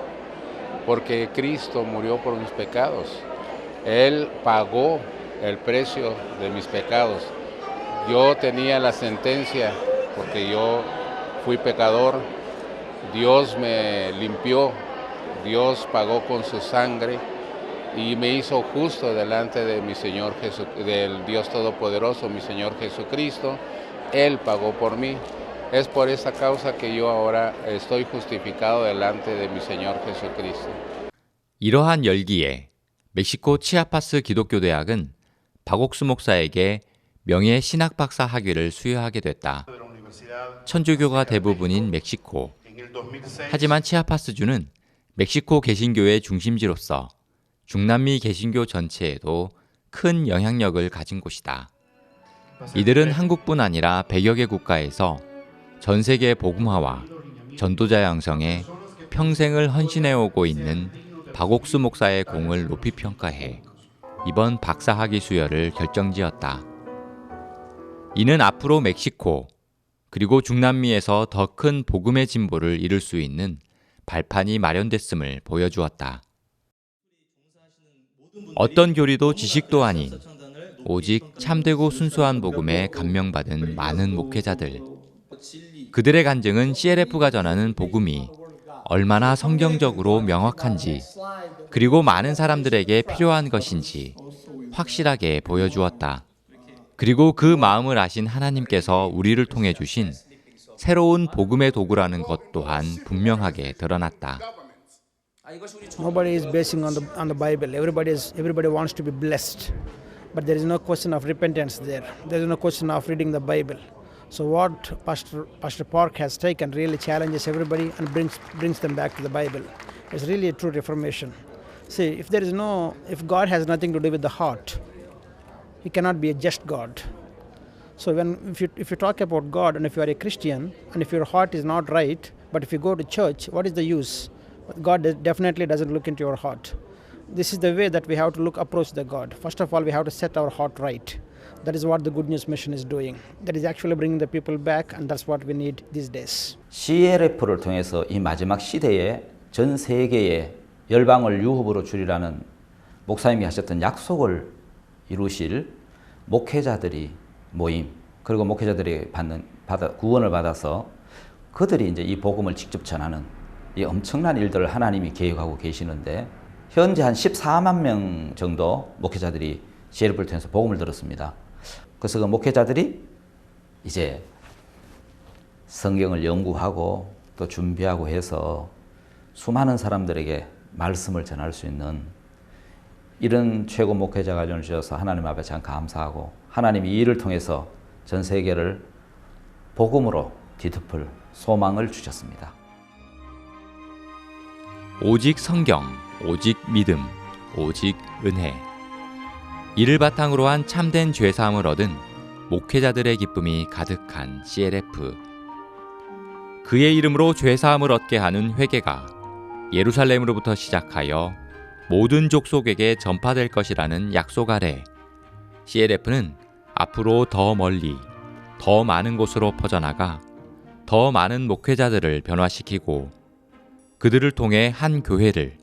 porque Cristo murió por mis pecados. Él pagó el precio de mis pecados. Yo tenía la sentencia porque yo fui pecador. Dios me limpió, Dios pagó con su sangre y me hizo justo delante de mi Señor del Dios Todopoderoso, mi Señor Jesucristo. Él pagó por mí. Es por esta causa que yo ahora estoy justificado delante de mi Señor Jesucristo. 이러한 열기에 멕시코 치아파스 기독교대학은 박옥수 목사에게 명예 신학박사 학위를 수여하게 됐다. 천주교가 대부분인 멕시코. 하지만 치아파스주는 멕시코 개신교의 중심지로서 중남미 개신교 전체에도 큰 영향력을 가진 곳이다. 이들은 한국뿐 아니라 100여 개 국가에서 전 세계 복음화와 전도자 양성에 평생을 헌신해오고 있는 박옥수 목사의 공을 높이 평가해 이번 박사학위 수여를 결정지었다. 이는 앞으로 멕시코 그리고 중남미에서 더 큰 복음의 진보를 이룰 수 있는 발판이 마련됐음을 보여주었다. 어떤 교리도 지식도 아닌 오직 참되고 순수한 복음에 감명받은 많은 목회자들. 그들의 간증은 CLF가 전하는 복음이 얼마나 성경적으로 명확한지 그리고 많은 사람들에게 필요한 것인지 확실하게 보여주었다. 그리고 그 마음을 아신 하나님께서 우리를 통해 주신 새로운 복음의 도구라는 것 또한 분명하게 드러났다. Nobody is basing on the Bible. Everybody wants to be blessed, but there is no question of repentance there. There is no question of reading the Bible. So what Pastor Park has taken really challenges everybody and brings them back to the Bible. It's really a true reformation. See, if God has nothing to do with the heart, He cannot be a just God. So if you talk about God and if you are a Christian and if your heart is not right, but if you go to church, what is the use? God definitely doesn't look into your heart. This is the way that we have to approach the God. First of all, we have to set our heart right. That is what the Good News Mission is doing. That is actually bringing the people back, and that's what we need these days. CLF를 통해서 이 마지막 시대에 전 세계에 열방을 유업으로 주리라는 목사님이 하셨던 약속을 이루실 목회자들이 모임, 그리고 목회자들이 구원을 받아서 그들이 이제 이 복음을 직접 전하는 이 엄청난 일들을 하나님이 계획하고 계시는데 현재 한 14만 명 정도 목회자들이 CLF를 통해서 복음을 들었습니다. 그래서 그 목회자들이 이제 성경을 연구하고 또 준비하고 해서 수많은 사람들에게 말씀을 전할 수 있는 이런 최고 목회자가 주셔서 하나님 앞에 참 감사하고 하나님이 이 일을 통해서 전 세계를 복음으로 뒤덮을 소망을 주셨습니다. 오직 성경, 오직 믿음, 오직 은혜. 이를 바탕으로 한 참된 죄사함을 얻은 목회자들의 기쁨이 가득한 CLF. 그의 이름으로 죄사함을 얻게 하는 회개가 예루살렘으로부터 시작하여 모든 족속에게 전파될 것이라는 약속 아래 CLF는 앞으로 더 멀리, 더 많은 곳으로 퍼져나가 더 많은 목회자들을 변화시키고 그들을 통해 한 교회를,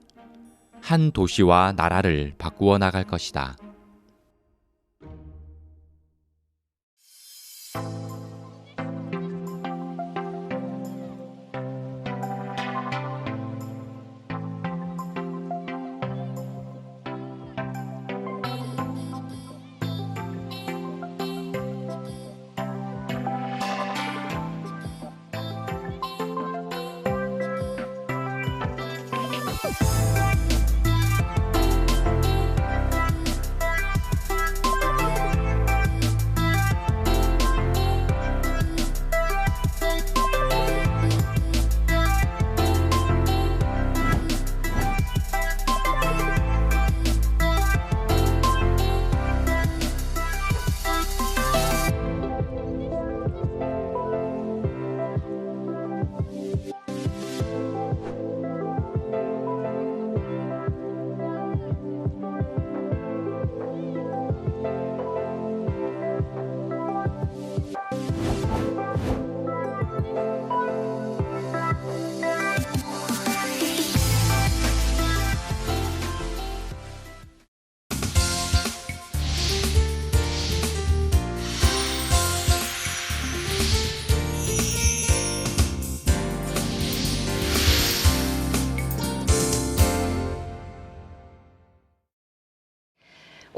한 도시와 나라를 바꾸어 나갈 것이다.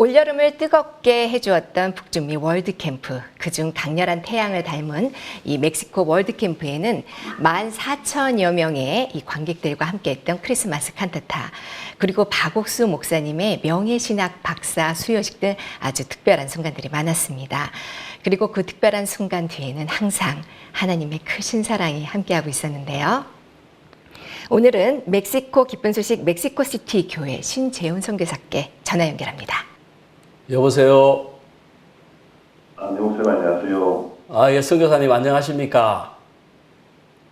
올여름을 뜨겁게 해주었던 북중미 월드캠프, 그중 강렬한 태양을 닮은 이 멕시코 월드캠프에는 14,000여 명의 이 관객들과 함께했던 크리스마스 칸타타, 그리고 박옥수 목사님의 명예신학 박사 수여식 등 아주 특별한 순간들이 많았습니다. 그리고 그 특별한 순간 뒤에는 항상 하나님의 크신 사랑이 함께하고 있었는데요. 오늘은 멕시코 기쁜 소식 멕시코시티 교회 신재훈 선교사께 전화 연결합니다. 여보세요. 네, 목사님 안녕하세요. 예, 선교사님 안녕하십니까?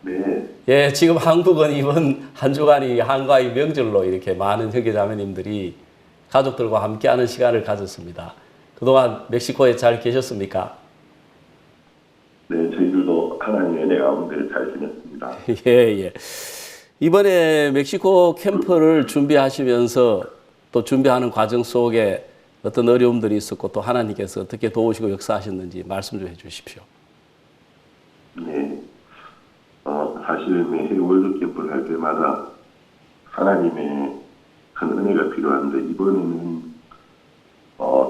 네. 예, 지금 한국은 이번 한 주간이 한가위 명절로 이렇게 많은 형제자매님들이 가족들과 함께하는 시간을 가졌습니다. 그동안 멕시코에 잘 계셨습니까? 네, 저희들도 하나님의 은혜 가운데 잘 지냈습니다. 예. 이번에 멕시코 캠프를 준비하시면서 또 준비하는 과정 속에 어떤 어려움들이 있었고 또 하나님께서 어떻게 도우시고 역사하셨는지 말씀 좀 해주십시오. 네. 사실 매해 월드캠프를 할 때마다 하나님의 큰 은혜가 필요한데 이번에는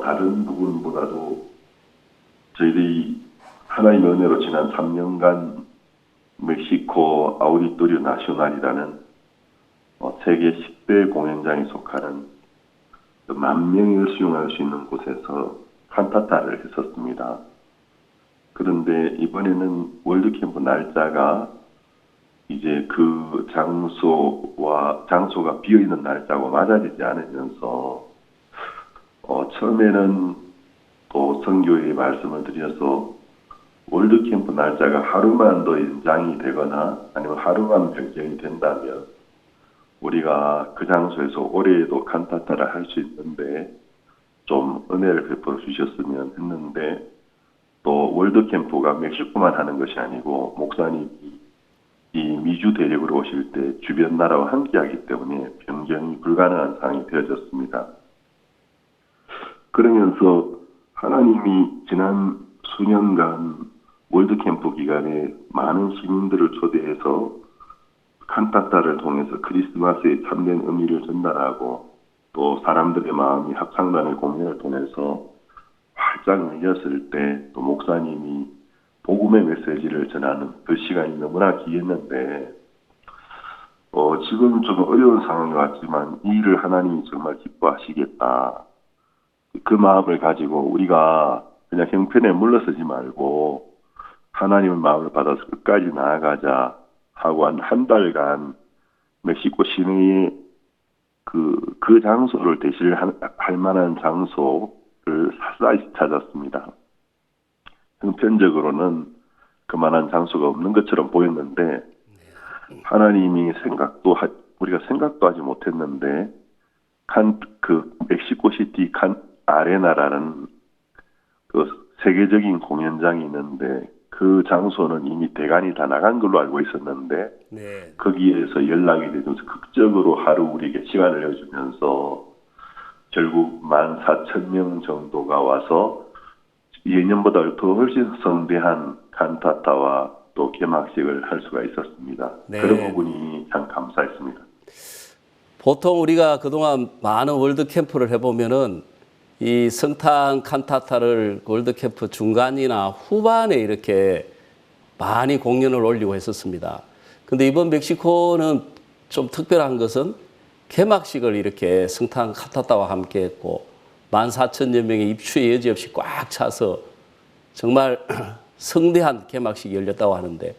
다른 부분보다도 저희들이 하나님의 은혜로 지난 3년간 멕시코 아우디토리오 나시오날이라는 세계 10대 공연장에 속하는 10,000명을 수용할 수 있는 곳에서 칸타타를 했었습니다. 그런데 이번에는 월드캠프 날짜가 이제 그 장소가 비어있는 날짜하고 맞아지지 않으면서 처음에는 또 선교회에 말씀을 드려서 월드캠프 날짜가 하루만 더 연장이 되거나 아니면 하루만 변경이 된다면 우리가 그 장소에서 올해에도 칸타타를 할 수 있는데 좀 은혜를 베풀어 주셨으면 했는데 또 월드캠프가 멕시코만 하는 것이 아니고 목사님이 이 미주 대륙으로 오실 때 주변 나라와 함께하기 때문에 변경이 불가능한 상황이 되어졌습니다. 그러면서 하나님이 지난 수년간 월드캠프 기간에 많은 시민들을 초대해서 칸타타를 통해서 크리스마스의 참된 의미를 전달하고 또 사람들의 마음이 합창단의 공연을 통해서 활짝 열렸을 때 또 목사님이 복음의 메시지를 전하는 그 시간이 너무나 귀했는데 지금 좀 어려운 상황이 왔지만 이 일을 하나님이 정말 기뻐하시겠다. 그 마음을 가지고 우리가 그냥 형편에 물러서지 말고 하나님의 마음을 받아서 끝까지 나아가자 하고 한 달간 멕시코 시내에 그 장소를 대실할 만한 장소를 샅샅이 찾았습니다. 형편적으로는 그만한 장소가 없는 것처럼 보였는데 하나님이 우리가 생각도 하지 못했는데 멕시코시티 아레나라는 그 세계적인 공연장이 있는데 그 장소는 이미 대관이 다 나간 걸로 알고 있었는데 거기에서 연락이 되면서 극적으로 하루 우리에게 시간을 내주면서 결국 14,000명 정도가 와서 예년보다 더 훨씬 성대한 칸타타와 또 개막식을 할 수가 있었습니다. 그런 부분이 참 감사했습니다. 보통 우리가 그동안 많은 월드캠프를 해보면은 이 성탄 칸타타를 월드캠프 중간이나 후반에 이렇게 많이 공연을 올리고 했었습니다. 근데 이번 멕시코는 좀 특별한 것은 개막식을 이렇게 성탄 칸타타와 함께 했고 14,000여 명의 입추의 여지 없이 꽉 차서 정말 성대한 개막식이 열렸다고 하는데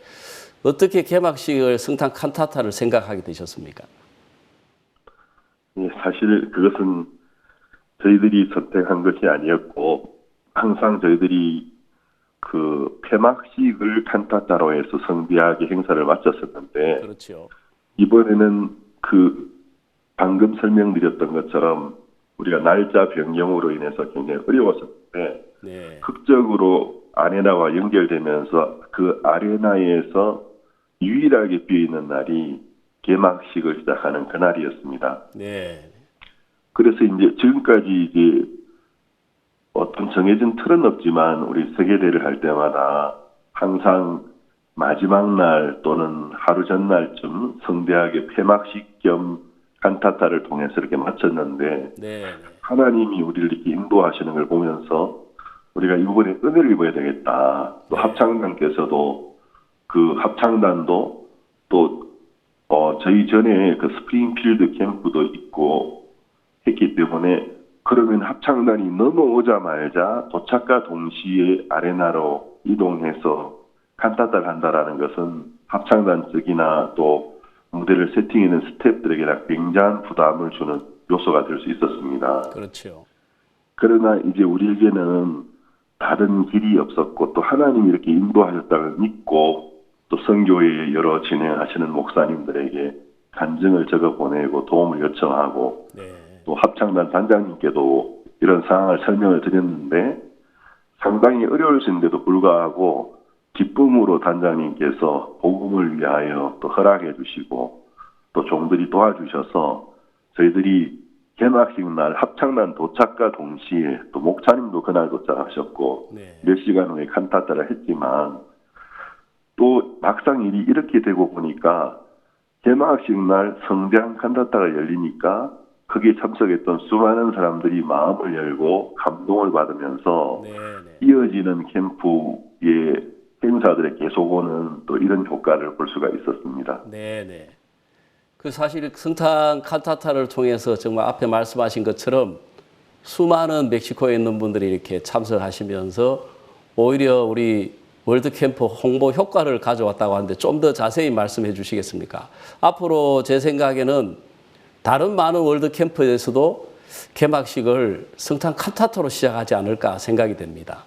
어떻게 개막식을 성탄 칸타타를 생각하게 되셨습니까? 사실 그것은 저희들이 선택한 것이 아니었고 항상 저희들이 그 폐막식을 칸타타로 해서 성대하게 행사를 마쳤었는데 그렇죠. 이번에는 방금 설명드렸던 것처럼 우리가 날짜 변경으로 인해서 굉장히 어려웠었는데 극적으로 아레나와 연결되면서 그 아레나에서 유일하게 비어있는 날이 개막식을 시작하는 그날이었습니다. 그래서 이제 지금까지 어떤 정해진 틀은 없지만 우리 세계대회를 할 때마다 항상 마지막 날 또는 하루 전날쯤 성대하게 폐막식 겸 칸타타를 통해서 이렇게 마쳤는데 하나님이 우리를 이렇게 인도하시는 걸 보면서 우리가 이번에 은혜를 입어야 되겠다. 또 합창단께서도 그 합창단도 또 저희 전에 그 스프링필드 캠프도 있고 했기 때문에 그러면 합창단이 넘어오자마자 도착과 동시에 아레나로 이동해서 칸타타를 한다라는 것은 합창단 쪽이나 또 무대를 세팅하는 스태프들에게 굉장한 부담을 주는 요소가 될 수 있었습니다. 그렇죠. 그러나 이제 우리에게는 다른 길이 없었고 또 하나님이 이렇게 인도하셨다고 믿고 또 선교회 여러 진행하시는 목사님들에게 간증을 적어 보내고 도움을 요청하고 또 합창단 단장님께도 이런 상황을 설명을 드렸는데 상당히 어려울 수 있는데도 불구하고 기쁨으로 단장님께서 복음을 위하여 또 허락해 주시고 또 종들이 도와주셔서 저희들이 개막식 날 합창단 도착과 동시에 또 목사님도 그날 도착하셨고 몇 시간 후에 칸타타를 했지만 또 막상 일이 이렇게 되고 보니까 개막식 날 성대한 칸타타가 열리니까 거기에 참석했던 수많은 사람들이 마음을 열고 감동을 받으면서 이어지는 캠프의 행사들의 계속오는 또 이런 효과를 볼 수가 있었습니다. 네네. 그 사실 성탄 칸타타를 통해서 정말 앞에 말씀하신 것처럼 수많은 멕시코에 있는 분들이 이렇게 참석하시면서 오히려 우리 월드캠프 홍보 효과를 가져왔다고 하는데 좀 더 자세히 말씀해 주시겠습니까? 앞으로 제 생각에는 다른 많은 월드캠프에서도 개막식을 성탄 칸타타로 시작하지 않을까 생각이 됩니다.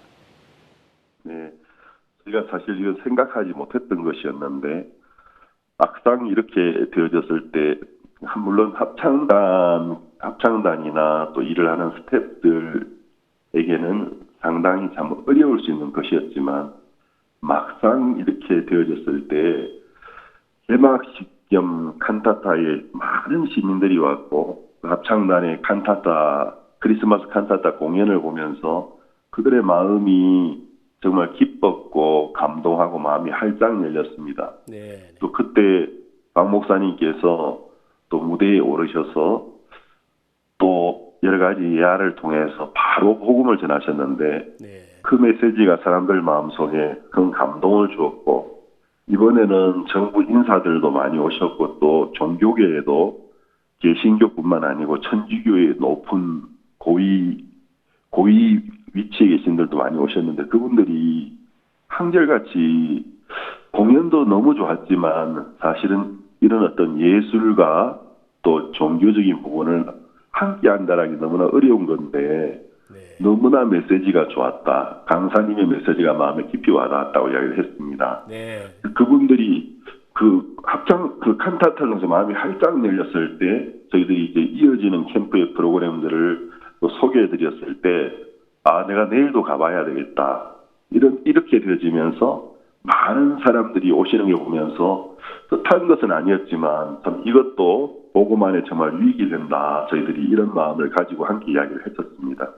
네, 제가 사실 이건 생각하지 못했던 것이었는데 막상 이렇게 되어졌을 때 물론 합창단이나 또 일을 하는 스태프들에게는 상당히 참 어려울 수 있는 것이었지만 막상 이렇게 되어졌을 때 개막식 겸 칸타타에 많은 시민들이 왔고 합창단의 칸타타 크리스마스 칸타타 공연을 보면서 그들의 마음이 정말 기뻤고 감동하고 마음이 활짝 열렸습니다. 또 그때 박 목사님께서 또 무대에 오르셔서 또 여러 가지 예화를 통해서 바로 복음을 전하셨는데 그 메시지가 사람들 마음속에 큰 감동을 주었고 이번에는 정부 인사들도 많이 오셨고 또 종교계에도 개신교뿐만 아니고 천주교의 높은 고위 위치에 계신 분들도 많이 오셨는데 그분들이 한결같이 공연도 너무 좋았지만 사실은 이런 어떤 예술과 또 종교적인 부분을 함께 한다라기 너무나 어려운 건데 너무나 메시지가 좋았다. 강사님의 메시지가 마음에 깊이 와닿았다고 이야기를 했습니다. 그분들이 그 칸타타에서 마음이 활짝 열렸을 때 저희들이 이제 이어지는 캠프의 프로그램들을 또 소개해 드렸을 때 내가 내일도 가봐야 되겠다. 이렇게 되어지면서 많은 사람들이 오시는 걸 보면서 뜻한 것은 아니었지만 참 이것도 보고만에 정말 유익이 된다. 저희들이 이런 마음을 가지고 함께 이야기를 했었습니다.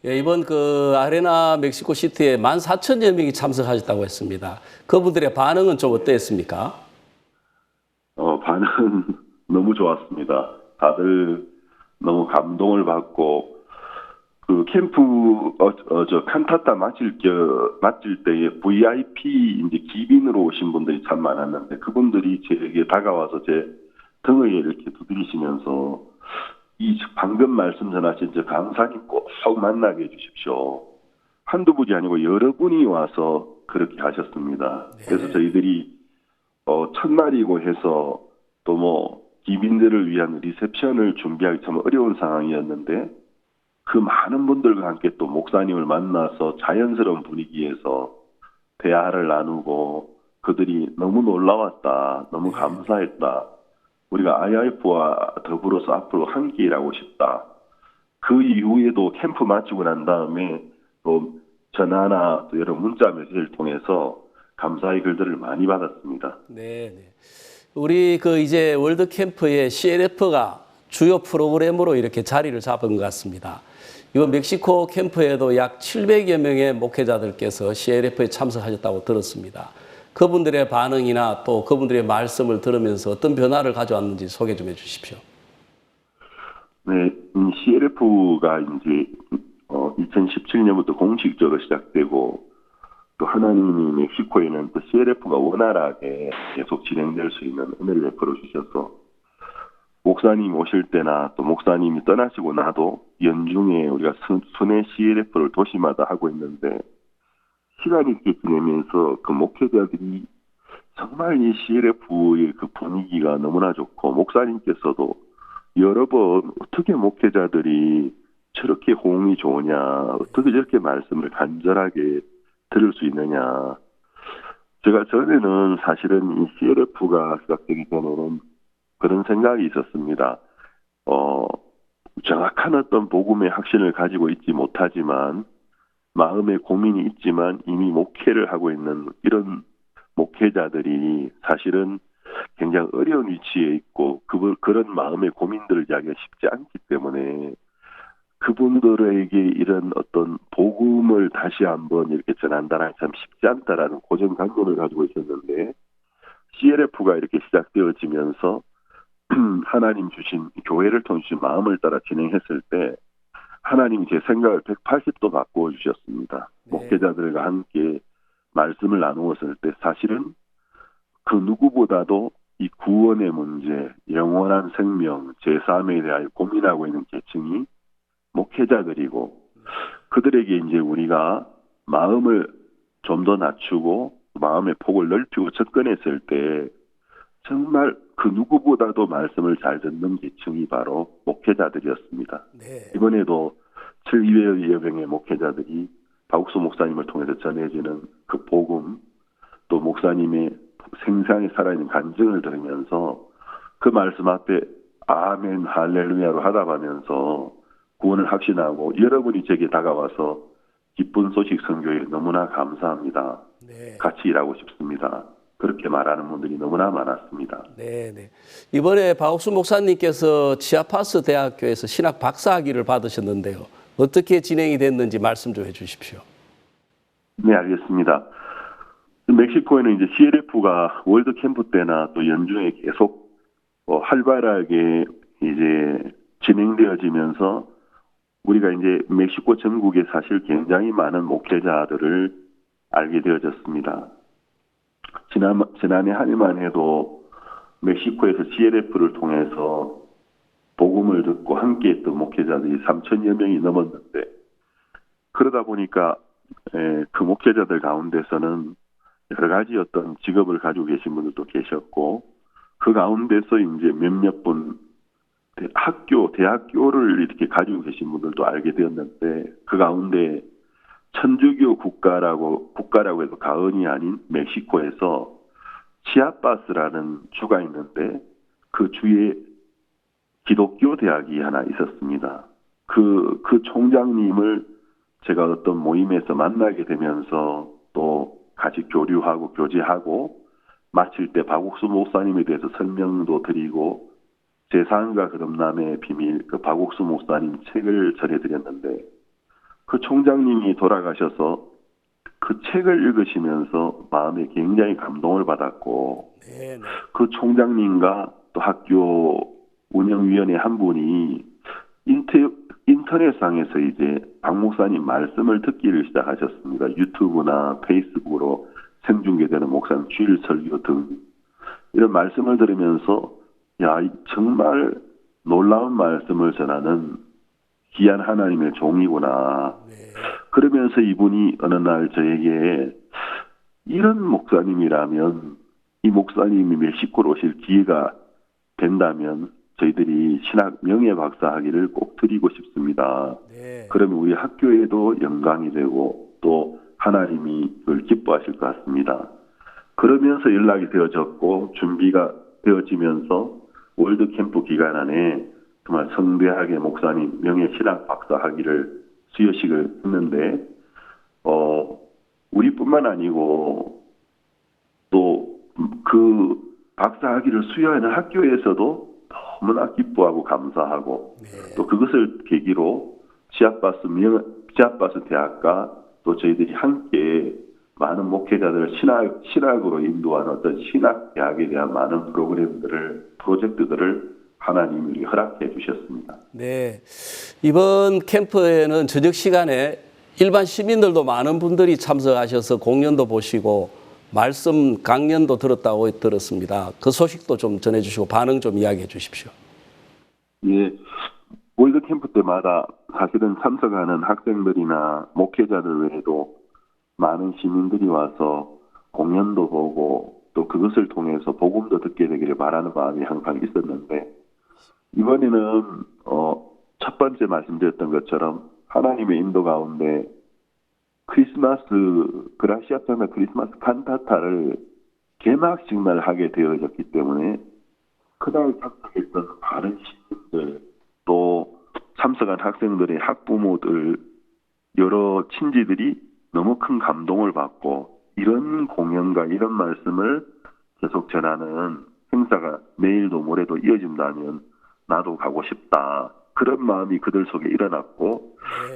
예, 이번 그 아레나 멕시코 시티에 14,000여 명이 참석하셨다고 했습니다. 그분들의 반응은 좀 어땠습니까? 반응은 너무 좋았습니다. 다들 너무 감동을 받고 그 캠프 칸타타 마칠 때에 VIP 이제 기빈으로 오신 분들이 참 많았는데 그분들이 제게 다가와서 제 등을 이렇게 두드리시면서 이 방금 말씀 전하신 저 강사님 꼭 만나게 해주십시오. 한두 분이 아니고 여러 분이 와서 그렇게 하셨습니다. 그래서 저희들이 첫날이고 해서 또 뭐 기빈들을 위한 리셉션을 준비하기 참 어려운 상황이었는데 그 많은 분들과 함께 또 목사님을 만나서 자연스러운 분위기에서 대화를 나누고 그들이 너무 놀라웠다. 너무 감사했다. 우리가 IIF와 더불어서 앞으로 함께 일하고 싶다. 그 이후에도 캠프 마치고 난 다음에 또 전화나 또 여러 문자 메시지를 통해서 감사의 글들을 많이 받았습니다. 네. 우리 그 이제 월드 캠프의 CLF가 주요 프로그램으로 이렇게 자리를 잡은 것 같습니다. 이번 멕시코 캠프에도 약 700여 명의 목회자들께서 CLF에 참석하셨다고 들었습니다. 그분들의 반응이나 또 그분들의 말씀을 들으면서 어떤 변화를 가져왔는지 소개 좀 해주십시오. 네, CLF가 이제 2017년부터 공식적으로 시작되고 또 하나님이 멕시코에는 또 CLF가 원활하게 계속 진행될 수 있는 은혜를 베풀어 주셔서 목사님 오실 때나 또 목사님이 떠나시고 나도 연중에 우리가 순회 CLF를 도시마다 하고 있는데 시간이 있게 지내면서 그 목회자들이 정말 이 CLF의 그 분위기가 너무나 좋고 목사님께서도 여러 번 어떻게 목회자들이 저렇게 호응이 좋으냐, 어떻게 저렇게 말씀을 간절하게 들을 수 있느냐. 제가 전에는 사실은 이 CLF가 시작되기 전에는 그런 생각이 있었습니다. 정확한 어떤 복음의 확신을 가지고 있지 못하지만 마음에 고민이 있지만 이미 목회를 하고 있는 이런 목회자들이 사실은 굉장히 어려운 위치에 있고 그런 마음의 고민들을 이야기하기 쉽지 않기 때문에 그분들에게 이런 어떤 복음을 다시 한번 이렇게 전한다는 참 쉽지 않다라는 고정관념을 가지고 있었는데 CLF가 이렇게 시작되어지면서 하나님 주신 교회를 통해 주신 마음을 따라 진행했을 때 하나님이 제 생각을 180도 바꾸어 주셨습니다. 목회자들과 함께 말씀을 나누었을 때 사실은 그 누구보다도 이 구원의 문제, 영원한 생명, 제3에 대하여 고민하고 있는 계층이 목회자들이고 그들에게 이제 우리가 마음을 좀 더 낮추고 마음의 폭을 넓히고 접근했을 때 정말 그 누구보다도 말씀을 잘 듣는 계층이 바로 목회자들이었습니다. 이번에도 700여 명의 목회자들이 박욱수 목사님을 통해서 전해지는 그 복음 또 목사님의 생생하게 살아있는 간증을 들으면서 그 말씀 앞에 아멘 할렐루야로 하답하면서 구원을 확신하고 여러분이 제게 다가와서 기쁜 소식 선교에 너무나 감사합니다. 같이 일하고 싶습니다. 그렇게 말하는 분들이 너무나 많았습니다. 네. 이번에 박옥수 목사님께서 치아파스 대학교에서 신학 박사학위를 받으셨는데요. 어떻게 진행이 됐는지 말씀 좀 해주십시오. 네, 알겠습니다. 멕시코에는 이제 CLF가 월드 캠프 때나 또 연중에 계속 활발하게 이제 진행되어지면서 우리가 이제 멕시코 전국에 사실 굉장히 많은 목회자들을 알게 되어졌습니다. 지난해 한 해만 해도 멕시코에서 CLF를 통해서 복음을 듣고 함께했던 목회자들이 3,000여 명이 넘었는데 그러다 보니까 그 목회자들 가운데서는 여러 가지 어떤 직업을 가지고 계신 분들도 계셨고 그 가운데서 이제 몇몇 분 대학교를 이렇게 가지고 계신 분들도 알게 되었는데 그 가운데 천주교 국가라고 해도 가언이 아닌 멕시코에서 치아파스라는 주가 있는데 그 주에 기독교 대학이 하나 있었습니다. 그 총장님을 제가 어떤 모임에서 만나게 되면서 또 같이 교류하고 교제하고 마칠 때 박옥수 목사님에 대해서 설명도 드리고 제3과 거듭남의 비밀 그 박옥수 목사님 책을 전해드렸는데 그 총장님이 돌아가셔서 그 책을 읽으시면서 마음에 굉장히 감동을 받았고 그 총장님과 또 학교 운영위원회 한 분이 인터넷상에서 이제 박 목사님 말씀을 듣기를 시작하셨습니다. 유튜브나 페이스북으로 생중계되는 목사님 주일 설교 등 이런 말씀을 들으면서 야 정말 놀라운 말씀을 전하는 귀한 하나님의 종이구나. 그러면서 이분이 어느 날 저에게 이런 목사님이라면 이 목사님이 멕시코로 오실 기회가 된다면 저희들이 신학 명예박사학위를 꼭 드리고 싶습니다. 그러면 우리 학교에도 영광이 되고 또 하나님이 그걸 기뻐하실 것 같습니다. 그러면서 연락이 되어졌고 준비가 되어지면서 월드캠프 기간 안에 정말 성대하게 목사님 명예신학 박사학위를 수여식을 했는데 우리뿐만 아니고 또 그 박사학위를 수여하는 학교에서도 너무나 기뻐하고 감사하고 또 그것을 계기로 치아파스 대학과 또 저희들이 함께 많은 목회자들을 신학으로 인도하는 어떤 신학 대학에 대한 많은 프로젝트들을 하나님이 허락해 주셨습니다. 네. 이번 캠프에는 저녁 시간에 일반 시민들도 많은 분들이 참석하셔서 공연도 보시고 말씀 강연도 들었다고 들었습니다. 그 소식도 좀 전해주시고 반응 좀 이야기해 주십시오. 예, 월드 캠프 때마다 사실은 참석하는 학생들이나 목회자들 외에도 많은 시민들이 와서 공연도 보고 또 그것을 통해서 복음도 듣게 되기를 바라는 마음이 항상 있었는데 이번에는 첫 번째 말씀드렸던 것처럼 하나님의 인도 가운데 크리스마스 그라시아 편의 크리스마스 칸타타를 개막식 날 하게 되어졌기 때문에 그날 참석했던 많은 시민들 또 참석한 학생들의 학부모들 여러 친지들이 너무 큰 감동을 받고 이런 공연과 이런 말씀을 계속 전하는 행사가 내일도 모레도 이어진다면 나도 가고 싶다. 그런 마음이 그들 속에 일어났고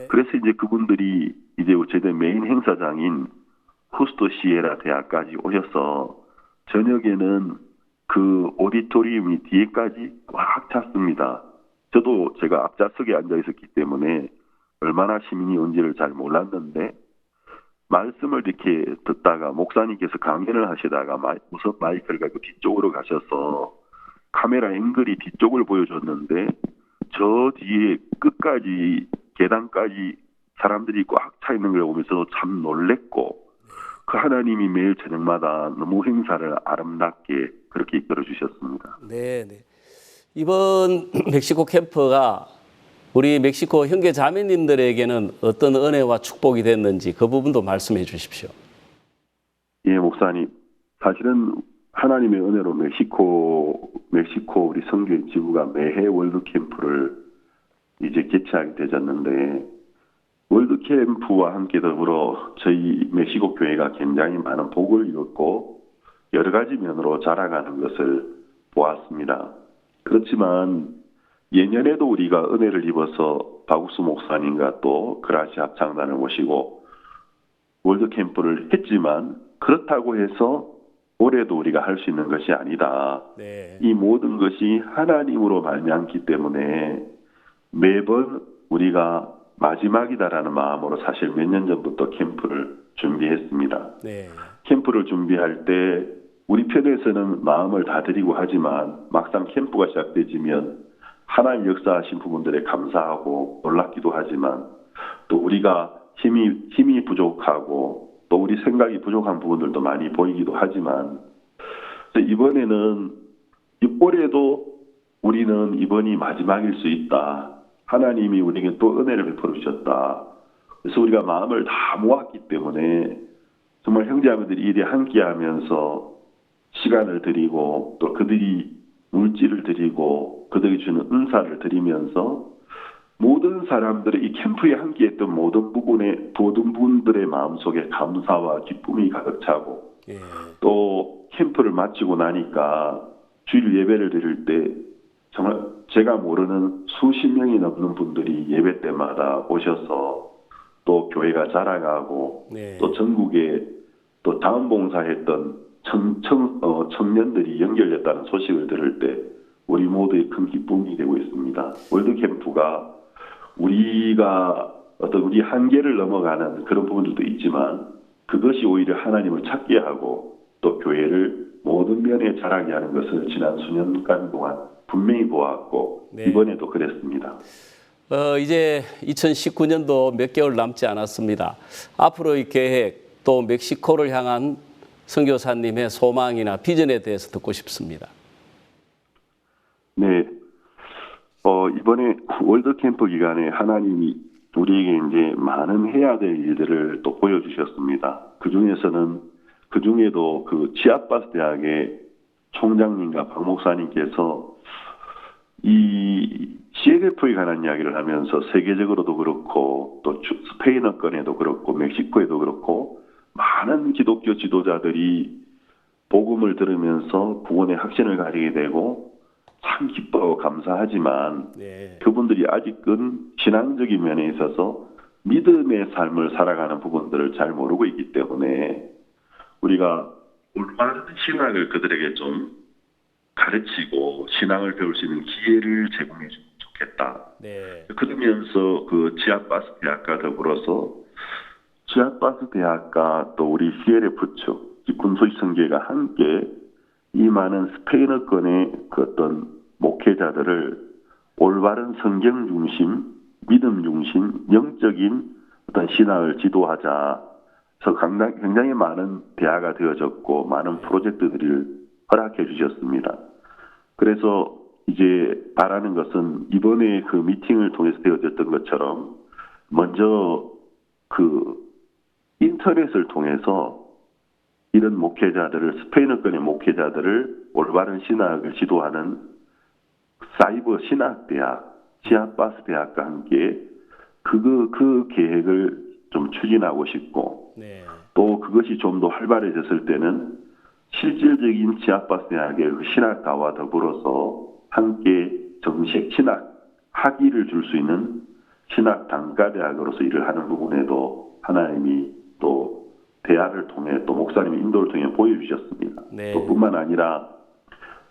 그래서 이제 그분들이 이제 제대 메인 행사장인 후스토 시에라 대학까지 오셔서 저녁에는 그 오디토리움이 뒤에까지 꽉 찼습니다. 저도 제가 앞좌석에 앉아 있었기 때문에 얼마나 시민이 온지를 잘 몰랐는데 말씀을 이렇게 듣다가 목사님께서 강연을 하시다가 우선 마이크를 가지고 뒤쪽으로 가셔서 카메라 앵글이 뒤쪽을 보여줬는데 저 뒤에 끝까지 계단까지 사람들이 꽉 차 있는 걸 보면서 참 놀랬고 그 하나님이 매일 저녁마다 너무 행사를 아름답게 그렇게 이끌어 주셨습니다. 네. 이번 멕시코 캠프가 우리 멕시코 형제 자매님들에게는 어떤 은혜와 축복이 됐는지 그 부분도 말씀해 주십시오. 예, 목사님. 사실은 하나님의 은혜로 멕시코 우리 선교회 지부가 매해 월드 캠프를 이제 개최하게 되졌는데 월드 캠프와 함께 더불어 저희 멕시코 교회가 굉장히 많은 복을 이뤘고 여러 가지 면으로 자라가는 것을 보았습니다. 그렇지만 예년에도 우리가 은혜를 입어서 박욱수 목사님과 또 그라시 합창단을 모시고 월드 캠프를 했지만 그렇다고 해서 올해도 우리가 할 수 있는 것이 아니다. 네. 이 모든 것이 하나님으로 말미암기 때문에 매번 우리가 마지막이다라는 마음으로 사실 몇 년 전부터 캠프를 준비했습니다. 네. 캠프를 준비할 때 우리 편에서는 마음을 다 드리고 하지만 막상 캠프가 시작되지면 하나님 역사하신 부분들에 감사하고 놀랍기도 하지만 또 우리가 힘이 부족하고 또 우리 생각이 부족한 부분들도 많이 보이기도 하지만 이번에는 올해도 우리는 이번이 마지막일 수 있다. 하나님이 우리에게 또 은혜를 베풀어 주셨다. 그래서 우리가 마음을 다 모았기 때문에 정말 형제자매들이 이래 함께하면서 시간을 드리고 또 그들이 물질을 드리고 그들이 주는 은사를 드리면서 모든 사람들의 이 캠프에 함께했던 모든 분들의 마음속에 감사와 기쁨이 가득 차고 또 캠프를 마치고 나니까 주일 예배를 드릴 때 정말 제가 모르는 수십 명이 넘는 분들이 예배 때마다 오셔서 또 교회가 자라가고 또 전국에 또 자원봉사했던 청년들이 연결됐다는 소식을 들을 때 우리 모두의 큰 기쁨이 되고 있습니다. 월드캠프가 우리가 어떤 우리 한계를 넘어가는 그런 부분들도 있지만 그것이 오히려 하나님을 찾게 하고 또 교회를 모든 면에 자라게 하는 것을 지난 수년간 동안 분명히 보았고 이번에도 그랬습니다. 이제 2019년도 몇 개월 남지 않았습니다. 앞으로의 계획 또 멕시코를 향한 선교사님의 소망이나 비전에 대해서 듣고 싶습니다. 네. 이번에 월드캠프 기간에 하나님이 우리에게 이제 많은 해야 될 일들을 또 보여주셨습니다. 그 중에도 그 치아파스 대학의 총장님과 박 목사님께서 이 CF에 관한 이야기를 하면서 세계적으로도 그렇고 또 스페인어권에도 그렇고 멕시코에도 그렇고 많은 기독교 지도자들이 복음을 들으면서 구원의 확신을 가지게 되고 참 기뻐하고 감사하지만 그분들이 아직은 신앙적인 면에 있어서 믿음의 삶을 살아가는 부분들을 잘 모르고 있기 때문에 우리가 올바른 신앙을 그들에게 좀 가르치고 신앙을 배울 수 있는 기회를 제공해 주면 좋겠다. 네. 그러면서 그 치아바스 대학과 더불어서 치아바스 대학과 또 우리 CLF 측 군소식 성교회가 함께 이 많은 스페인어권의 그 어떤 목회자들을 올바른 성경 중심, 믿음 중심, 영적인 어떤 신학을 지도하자. 그래서 굉장히 많은 대화가 되어졌고 많은 프로젝트들을 허락해 주셨습니다. 그래서 이제 바라는 것은 이번에 그 미팅을 통해서 되어졌던 것처럼 먼저 그 인터넷을 통해서 이런 목회자들을 스페인어권의 목회자들을 올바른 신학을 지도하는 사이버 신학대학, 치아바스 대학과 함께 그 계획을 좀 추진하고 싶고 또 그것이 좀 더 활발해졌을 때는 실질적인 치아바스 대학의 그 신학과와 더불어서 함께 정식 신학 학위를 줄 수 있는 신학 단과대학으로서 일을 하는 부분에도 하나님이 또 대화를 통해 또 목사님의 인도를 통해 보여주셨습니다. 또 뿐만 아니라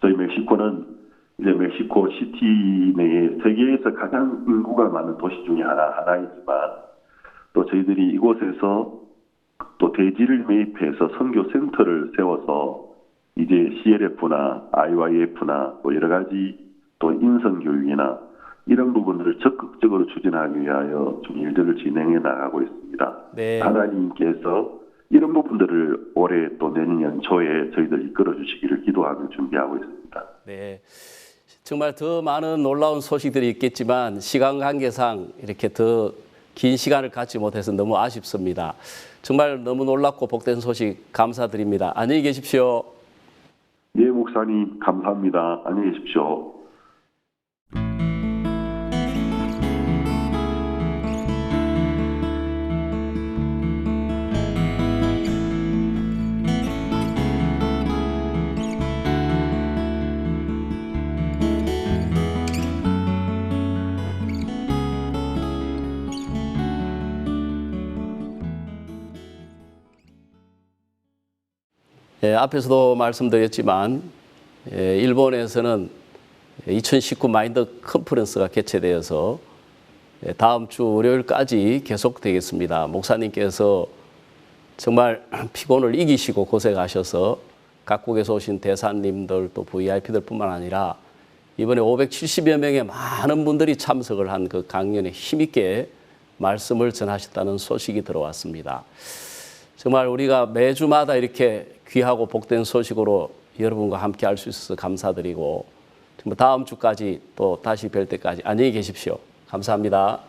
저희 멕시코는 이제 멕시코 시티 내에 세계에서 가장 인구가 많은 도시 중에 하나이지만 또 저희들이 이곳에서 또 대지를 매입해서 선교 센터를 세워서 이제 CLF나 IYF나 또 여러 가지 또 인성교육이나 이런 부분들을 적극적으로 추진하기 위하여 좀 일들을 진행해 나가고 있습니다. 네. 하나님께서 이런 부분들을 올해 또 내년 연초에 저희들 이끌어 주시기를 기도하며 준비하고 있습니다. 네. 정말 더 많은 놀라운 소식들이 있겠지만 시간 관계상 이렇게 더 긴 시간을 갖지 못해서 너무 아쉽습니다. 정말 너무 놀랍고 복된 소식 감사드립니다. 안녕히 계십시오. 예, 목사님 감사합니다. 안녕히 계십시오. 앞에서도 말씀드렸지만 일본에서는 2019 마인드 컨퍼런스가 개최되어서 다음 주 월요일까지 계속되겠습니다. 목사님께서 정말 피곤을 이기시고 고생하셔서 각국에서 오신 대사님들 또 VIP들 뿐만 아니라 이번에 570여 명의 많은 분들이 참석을 한 그 강연에 힘있게 말씀을 전하셨다는 소식이 들어왔습니다. 정말 우리가 매주마다 이렇게 귀하고 복된 소식으로 여러분과 함께 할 수 있어서 감사드리고 정말 다음 주까지 또 다시 뵐 때까지 안녕히 계십시오. 감사합니다.